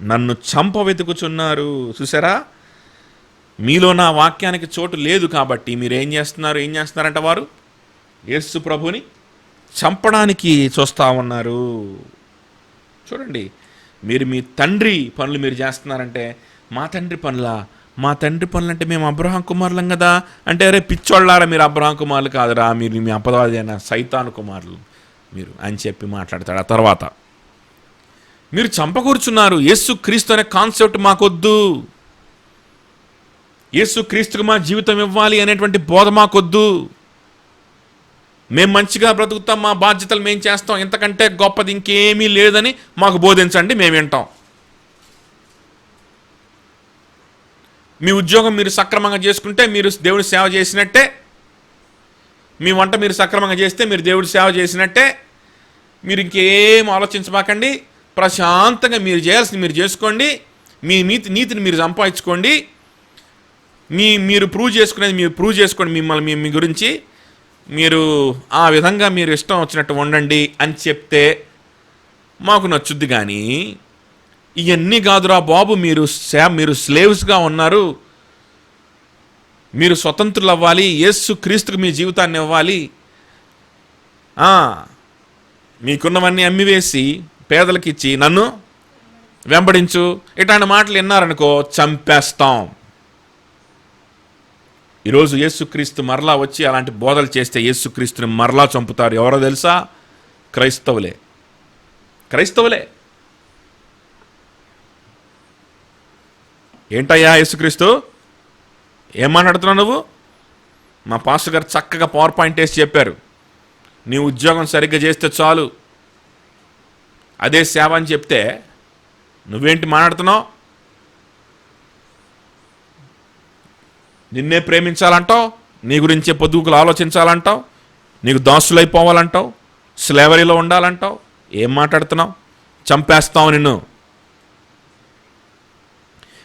[SPEAKER 1] నన్ను చంప వెతుకుచున్నారు. చూసారా? మీలో నా వాక్యానికి చోటు లేదు కాబట్టి మీరు ఏం చేస్తున్నారంట? వారు యేసు ప్రభుని చంపడానికి చూస్తూ ఉన్నారు. చూడండి, మీరు మీ తండ్రి పనులు మీరు చేస్తున్నారంటే, మా తండ్రి పనులు అంటే మేము అబ్రహాం కుమారులం కదా అంటే, అరే పిచ్చోళ్ళారా మీరు అబ్రహాం కుమారులు కాదురా, మీరు మీ అపవాది అయిన సైతాను కుమారులు మీరు అని చెప్పి మాట్లాడతాడు. ఆ తర్వాత మీరు చంపకూర్చున్నారు. యేసుక్రీస్తు అనే కాన్సెప్ట్ మాకొద్దు, యేసుక్రీస్తుకు మా జీవితం ఇవ్వాలి అనేటువంటి బోధ మాకొద్దు. మేము మంచిగా బ్రతుకుతాం, మా బాధ్యతలు మేము చేస్తాం, ఇంతకంటే గొప్పది ఇంకేమీ లేదని మాకు బోధించండి, మేము వింటాం. మీ ఉద్యోగం మీరు సక్రమంగా చేసుకుంటే మీరు దేవుడి సేవ చేసినట్టే, మీ వంట మీరు సక్రమంగా చేస్తే మీరు దేవుడి సేవ చేసినట్టే. మీరు ఇంకేం ఆలోచించబాకండి, ప్రశాంతంగా మీరు చేయాల్సింది మీరు చేసుకోండి, మీ నీతిని మీరు సంపాదించుకోండి, మీరు ప్రూవ్ చేసుకోండి మిమ్మల్ని మీ గురించి మీరు ఆ విధంగా మీరు ఇష్టం వచ్చినట్టు ఉండండి అని చెప్తే మాకు నచ్చుద్ది. కానీ ఇవన్నీ కాదురా బాబు, మీరు స్లేవ్స్గా ఉన్నారు, మీరు స్వతంత్రులు అవ్వాలి, యేసు క్రీస్తుకు మీ జీవితాన్ని ఇవ్వాలి, మీకున్నవన్నీ అమ్మివేసి పేదలకు ఇచ్చి నన్ను వెంబడించు, ఇట్లాంటి మాటలు విన్నారనుకో చంపేస్తాం. ఈరోజు యేసుక్రీస్తు మరలా వచ్చి అలాంటి బోధలు చేస్తే యేసుక్రీస్తుని మరలా చంపుతారు. ఎవరో తెలుసా? క్రైస్తవులే. ఏంటయ్యా యేసుక్రీస్తు ఏం మాట్లాడుతున్నావు నువ్వు? మా పాస్టర్ గారు చక్కగా పవర్ పాయింట్ వేసి చెప్పారు, నీ ఉద్యోగం సరిగ్గా చేస్తే చాలు, అదే సేవ అని చెప్తే నువ్వేంటి మాట్లాడుతున్నావు? నిన్నే ప్రేమించాలంటావు, నీ గురించే పొద్దుగులు ఆలోచించాలంటావు, నీకు దాసులైపోవాలంటావు, స్లేవరీలో ఉండాలంటావు. ఏం మాట్లాడుతున్నావు? చంపేస్తావు నిన్ను.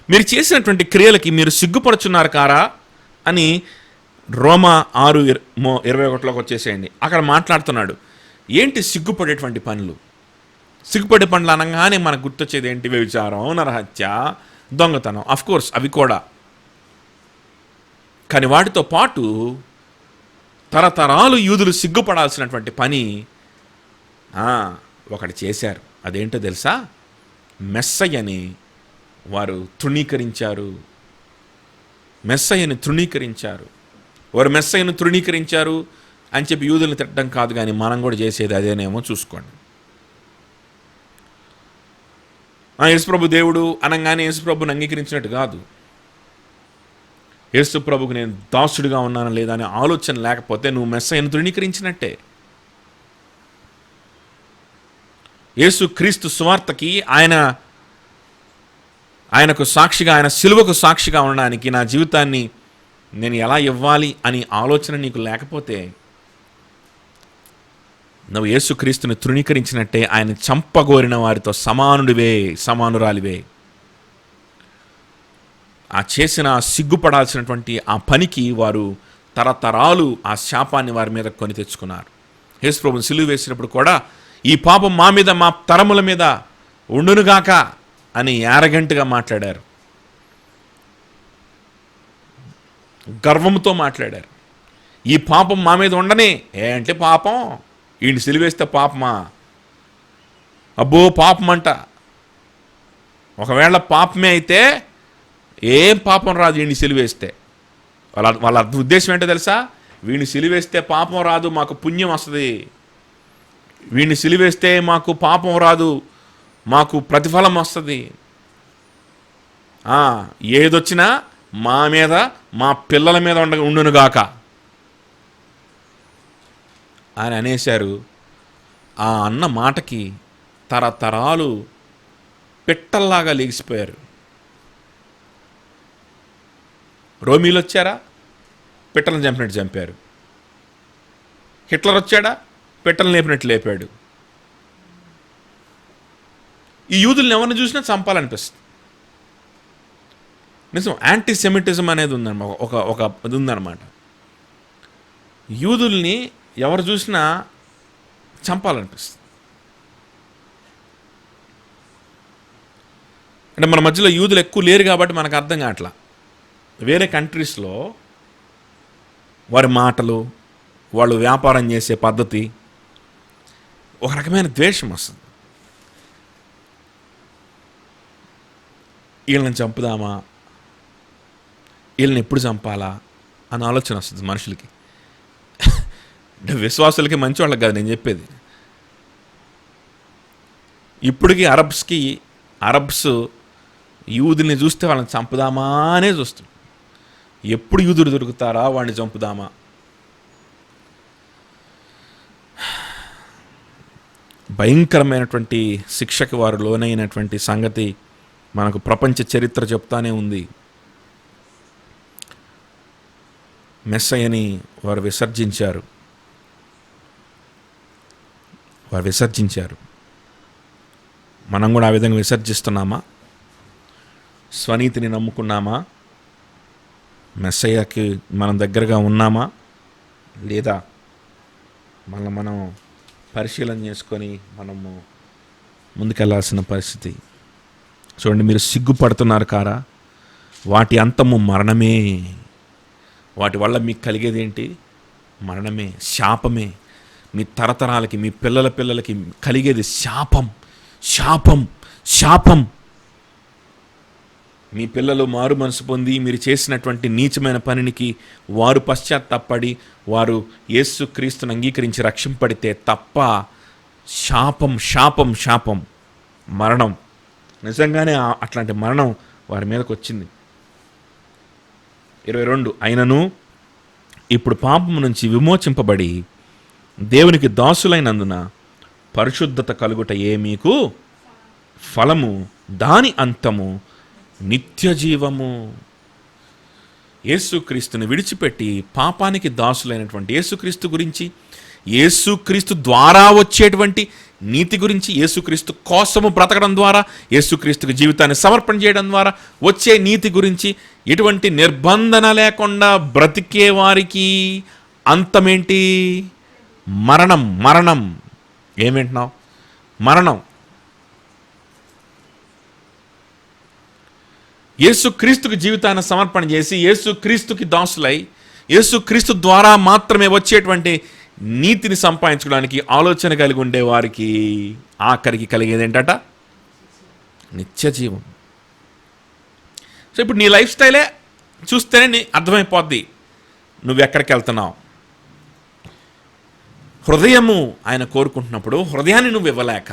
[SPEAKER 1] మీరు చేసినటువంటి క్రియలకి మీరు సిగ్గుపడుచున్నారు కారా అని రోమా 6:21లోకి వచ్చేసేయండి. అక్కడ మాట్లాడుతున్నాడు. ఏంటి సిగ్గుపడేటువంటి పనులు? సిగ్గుపడే పనులు అనగానే మనకు గుర్తొచ్చేది ఏంటి? వ్యభిచారం, నరహత్య, దొంగతనం. అఫ్కోర్స్ అవి కూడా. కానీ వాటితో పాటు తరతరాలు యూదులు సిగ్గుపడాల్సినటువంటి పని ఒకటి చేశారు. అదేంటో తెలుసా? మెస్సయ్యని వారు తృణీకరించారు. మెస్సయ్యని తృణీకరించారు. వారు మెస్సయ్యను తృణీకరించారు అని చెప్పి యూదులను తిట్టడం కాదు, కానీ మనం కూడా చేసేది అదేనేమో చూసుకోండి. యేసుప్రభు దేవుడు అనగానే యేసుప్రభుని అంగీకరించినట్టు కాదు. యేసుప్రభుకు నేను దాసుడిగా ఉన్నానా లేదా అనే ఆలోచన లేకపోతే నువ్వు మెస్సయ్యను తృణీకరించినట్టే. యేసు క్రీస్తు సువార్తకి ఆయనకు సాక్షిగా, ఆయన సిలువకు సాక్షిగా ఉండడానికి నా జీవితాన్ని నేను ఎలా ఇవ్వాలి అని ఆలోచన నీకు లేకపోతే నువ్వు యేసుక్రీస్తుని తృణీకరించినట్టే. ఆయన చంపగోరిన వారితో సమానురాలివే. ఆ చేసిన సిగ్గుపడాల్సినటువంటి ఆ పనికి వారు తరతరాలు ఆ శాపాన్ని వారి మీద కొని తెచ్చుకున్నారు. యేసు ప్రభువుని సిలువ వేసినప్పుడు కూడా ఈ పాపం మా మీద, మా తరముల మీద ఉండునుగాక అని యారగంట్గా మాట్లాడారు, గర్వంతో మాట్లాడారు. ఈ పాపం మా మీద ఉండనే అంటే పాపం ఈయన సిలువేస్తే పాపమా? అబ్బో పాపం అంట. ఒకవేళ పాపమే అయితే ఏం పాపం రాదు వీడిని సిలువేస్తే. వాళ్ళ ఉద్దేశం ఏంటో తెలుసా? వీడిని సిలువేస్తే పాపం రాదు, మాకు పుణ్యం వస్తుంది. వీడిని సిలువేస్తే మాకు పాపం రాదు, మాకు ప్రతిఫలం వస్తుంది. ఏదొచ్చినా మా మీద, మా పిల్లల మీద ఉండునుగాక అని అనేశారు. ఆ అన్న మాటకి తరతరాలు పిట్టల్లాగా లెగిసిపోయారు. రోమీలు వచ్చారా? పిట్టలను చంపినట్టు చంపారు. హిట్లర్ వచ్చాడా? పిట్టలను లేపినట్టు లేపాడు. ఈ యూదుల్ని ఎవరిని చూసినా చంపాలనిపిస్తుంది. నిజం, యాంటీసెమిటిజం అనేది ఉందన్నమాట. ఒక ఇది ఉందన్నమాట. యూదుల్ని ఎవరు చూసినా చంపాలనిపిస్తుంది. అంటే మన మధ్యలో యూదులు ఎక్కువ లేరు కాబట్టి మనకు అర్థం కావట్లా. వేరే కంట్రీస్లో వారి మాటలు, వాళ్ళు వ్యాపారం చేసే పద్ధతి, ఒక రకమైన ద్వేషం వస్తుంది. వీళ్ళని చంపుదామా, వీళ్ళని ఎప్పుడు చంపాలా అని ఆలోచన వస్తుంది మనుషులకి. విశ్వాసులకి మంచి వాళ్ళకి కాదు నేను చెప్పేది. ఇప్పటికీ అరబ్స్ యూదుల్ని చూస్తే వాళ్ళని చంపుదామా అనే చూస్తారు. ఎప్పుడు యూదుడు దొరుకుతారా వాడిని చంపుదామా. భయంకరమైనటువంటి శిక్షకి వారు లోనైనటువంటి సంగతి మనకు ప్రపంచ చరిత్ర చెప్తానే ఉంది. మెస్సయ్యని వారు విసర్జించారు. మనం కూడా ఆ విధంగా విసర్జిస్తున్నామా? స్వనీతిని నమ్ముకున్నామా? మెస్సయ్యకి మనం దగ్గరగా ఉన్నామా లేదా? మనం పరిశీలన చేసుకొని మనము ముందుకెళ్లాల్సిన పరిస్థితి. చూడండి, మీరు సిగ్గుపడుతున్నారు కారా? వాటి అంతము మరణమే. వాటి వల్ల మీకు కలిగేది ఏంటి? మరణమే, శాపమే. మీ తరతరాలకి, మీ పిల్లల పిల్లలకి కలిగేది శాపం. మీ పిల్లలు మారు మనసు పొంది మీరు చేసినటువంటి నీచమైన పనికి వారు పశ్చాత్తాపడి వారు యేసుక్రీస్తుని అంగీకరించి రక్షింపడితే తప్ప శాపం, మరణం. నిజంగానే అట్లాంటి మరణం వారి మీదకి వచ్చింది. 22 అయినను ఇప్పుడు పాపము నుంచి విమోచింపబడి దేవునికి దాసులైనందున పరిశుద్ధత కలుగుటయే మీకు ఫలము, దాని అంతము నిత్య జీవము. యేసుక్రీస్తుని విడిచిపెట్టి పాపానికి దాసులైనటువంటి యేసుక్రీస్తు గురించి, యేసుక్రీస్తు ద్వారా వచ్చేటువంటి నీతి గురించి, యేసుక్రీస్తు కోసము బ్రతకడం ద్వారా, యేసుక్రీస్తుకి జీవితాన్ని సమర్పణ చేయడం ద్వారా వచ్చే నీతి గురించి ఎటువంటి నిర్బంధన లేకుండా బ్రతికే వారికి అంతమేంటి? మరణం. ఏమేంటున్నావు? మరణం. యేసుక్రీస్తుకి జీవితాన్ని సమర్పణ చేసి యేసుక్రీస్తుకి దాసులై యేసుక్రీస్తు ద్వారా మాత్రమే వచ్చేటువంటి నీతిని సంపాదించుకోవడానికి ఆలోచన కలిగి ఉండే వారికి ఆఖరికి కలిగేది ఏంటట? నిత్య జీవం. సో ఇప్పుడు నీ లైఫ్ స్టైలే చూస్తేనే అర్థమైపోద్ది నువ్వు ఎక్కడికి వెళ్తున్నావు. హృదయము ఆయన కోరుకుంటున్నప్పుడు హృదయాన్ని నువ్వు ఇవ్వలేక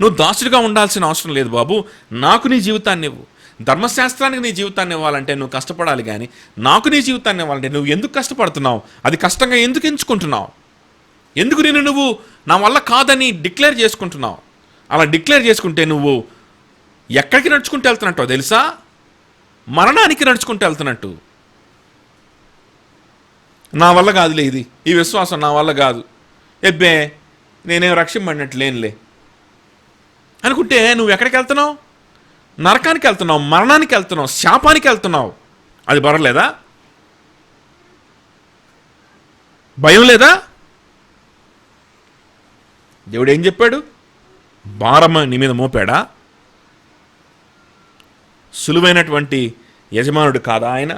[SPEAKER 1] నువ్వు దాసుడిగా ఉండాల్సిన అవసరం లేదు బాబు, నాకు నీ జీవితాన్ని ఇవ్వు. ధర్మశాస్త్రానికి నీ జీవితాన్ని ఇవ్వాలంటే నువ్వు కష్టపడాలి, కానీ నాకు నీ జీవితాన్ని ఇవ్వాలంటే నువ్వు ఎందుకు కష్టపడుతున్నావు? అది కష్టంగా ఎందుకు ఎంచుకుంటున్నావు? ఎందుకు నువ్వు నా వల్ల కాదని డిక్లేర్ చేసుకుంటున్నావు? అలా డిక్లేర్ చేసుకుంటే నువ్వు ఎక్కడికి నడుచుకుంటూ వెళ్తున్నట్టో తెలుసా? మరణానికి నడుచుకుంటూ వెళ్తున్నట్టు. నా వల్ల కాదులే, ఈ విశ్వాసం నా వల్ల కాదు, ఎబ్బే నేనేం రక్షింపడినట్లేనులే అనుకుంటే నువ్వు ఎక్కడికి వెళ్తున్నావు? నరకానికి వెళ్తున్నావు, మరణానికి వెళ్తున్నావు, శాపానికి వెళ్తున్నావు. అది బరలేదా? భయం లేదా? దేవుడు ఏం చెప్పాడు? భారం నీ మీద మోపాడా? సులువైనటువంటి యజమానుడు కాదా ఆయన?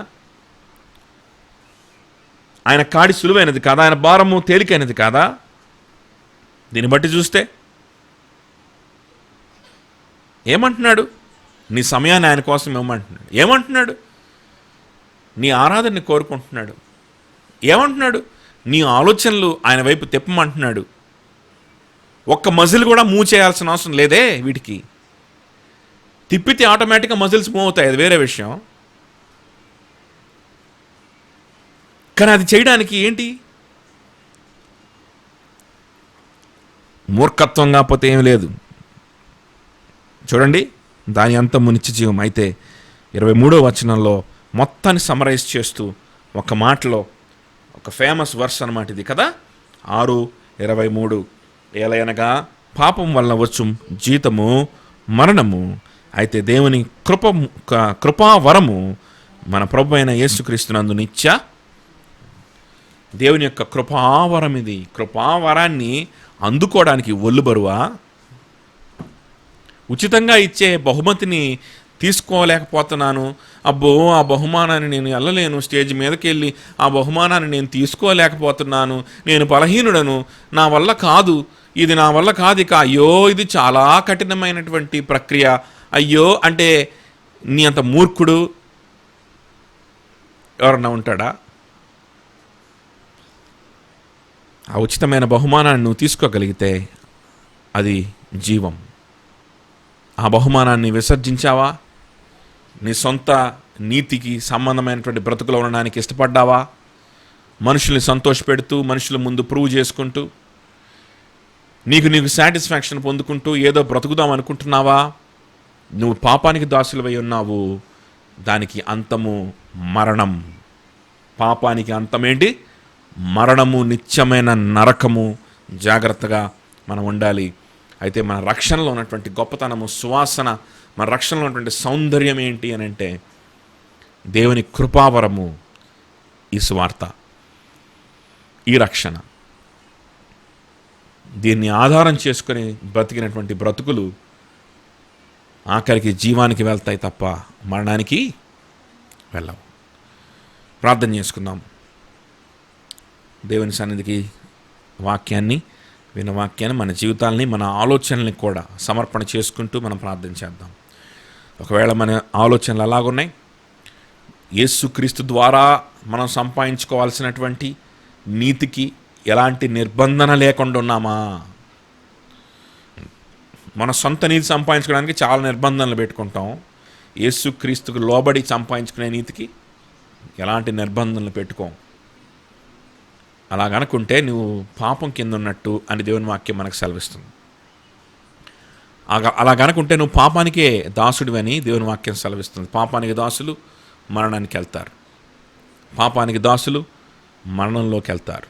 [SPEAKER 1] ఆయన కాడి సులువైనది కాదా? ఆయన భారము తేలికైనది కాదా? దీన్ని బట్టి చూస్తే ఏమంటున్నాడు? నీ సమయాన్ని ఆయన కోసం ఇవ్వమంటున్నాడు. ఏమంటున్నాడు? నీ ఆరాధనని కోరుకుంటున్నాడు. ఏమంటున్నాడు? నీ ఆలోచనలు ఆయన వైపు తిప్పమంటున్నాడు. ఒక్క మజిల్ కూడా మూవ్ చేయాల్సిన అవసరం లేదే వీటికి. తిప్పితే ఆటోమేటిక్గా మజిల్స్ మూవ్ అవుతాయి, అది వేరే విషయం. కానీ అది చేయడానికి ఏంటి? మూర్ఖత్వం కాకపోతే ఏమి లేదు. చూడండి, దాని అంతము నిత్య జీవం. అయితే 23వ వచనంలో మొత్తాన్ని సమరైజ్ చేస్తూ ఒక మాటలో ఒక ఫేమస్ వర్స్ అన్నమాట ఇది కదా, 6:23. ఏలయనగా పాపం వలన వచ్చు జీతము మరణము, అయితే దేవుని కృపావరము మన ప్రభు అయిన యేసుక్రీస్తునందు నిత్య. దేవుని యొక్క కృపావరం ఇది. కృపావరాన్ని అందుకోవడానికి ఒళ్ళు బరువా? ఉచితంగా ఇచ్చే బహుమతిని తీసుకోలేకపోతున్నాను, అబ్బో ఆ బహుమానాన్ని నేను వెళ్ళలేను, స్టేజ్ మీదకి వెళ్ళి ఆ బహుమానాన్ని నేను తీసుకోలేకపోతున్నాను, నేను బలహీనుడను, నా వల్ల కాదు, ఇది నా వల్ల కాదు, ఇక అయ్యో ఇది చాలా కఠినమైనటువంటి ప్రక్రియ, అయ్యో అంటే నీ అంత మూర్ఖుడు ఎవరన్నా ఉంటాడా? ఆ ఉచితమైన బహుమానాన్ని నువ్వు తీసుకోగలిగితే అది జీవం. ఆ బహుమానాన్ని విసర్జించావా? నీ సొంత నీతికి సంబంధమైనటువంటి బ్రతుకులో ఉండడానికి ఇష్టపడ్డావా? మనుషుల్ని సంతోషపెడుతూ, మనుషుల ముందు ప్రూవ్ చేసుకుంటూ, నీకు సాటిస్ఫాక్షన్ పొందుకుంటూ ఏదో బ్రతుకుదాం అనుకుంటున్నావా? నువ్వు పాపానికి దాసులవై ఉన్నావు. దానికి అంతము మరణం. పాపానికి అంతమేంటి? మరణము, నిత్యమైన నరకము. జాగ్రత్తగా మనం ఉండాలి. అయితే మన రక్షణలో ఉన్నటువంటి గొప్పతనము, సువాసన, మన రక్షణలో ఉన్నటువంటి సౌందర్యం ఏంటి అని అంటే దేవుని కృపావరము, ఈ సువార్త, ఈ రక్షణ. దీన్ని ఆధారం చేసుకొని బ్రతికినటువంటి బ్రతుకులు ఆఖరికి జీవానికి వెళ్తాయి తప్ప మరణానికి వెళ్ళవు. ప్రార్థన చేసుకుందాం. దేవుని సన్నిధికి విన్న వాక్యాన్ని మన జీవితాలని, మన ఆలోచనల్ని కూడా సమర్పణ చేసుకుంటూ మనం ప్రార్థన చేద్దాం. ఒకవేళ మన ఆలోచనలు అలాగున్నాయి, యేసుక్రీస్తు ద్వారా మనం సంపాదించుకోవాల్సినటువంటి నీతికి ఎలాంటి నిర్బంధన లేకుండా ఉన్నామా? మన సొంత నీతి సంపాదించుకోవడానికి చాలా నిర్బంధనలు పెట్టుకుంటాం. యేసుక్రీస్తుకు లోబడి సంపాదించుకునే నీతికి ఎలాంటి నిర్బంధనలు పెట్టుకోం. అలాగనుకుంటే నువ్వు పాపం కింద ఉన్నట్టు అని దేవుని వాక్యం మనకు సెలవిస్తుంది. అలాగనుకుంటే నువ్వు పాపానికే దాసుడివని దేవుని వాక్యం సెలవిస్తుంది. పాపానికి దాసులు మరణానికి వెళ్తారు. పాపానికి దాసులు మరణంలోకి వెళ్తారు.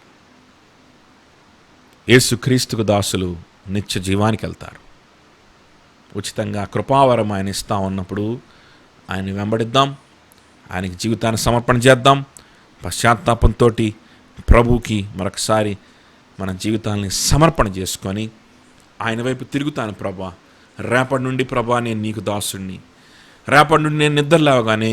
[SPEAKER 1] యేసుక్రీస్తుకు దాసులు నిత్య జీవానికి వెళ్తారు. ఉచితంగా కృపావరం ఆయన ఇస్తా ఉన్నప్పుడు ఆయన్ని వెంబడిద్దాం, ఆయనకి జీవితాన్ని సమర్పణ చేద్దాం. పశ్చాత్తాపంతో ప్రభువుకి మరొకసారి మన జీవితాన్ని సమర్పణ చేసుకొని ఆయన వైపు తిరుగుతాను. ప్రభా, రేపటి నుండి ప్రభా నేను నీకు దాసుడిని, రేపటి నుండి నేను నిద్ర లేవగానే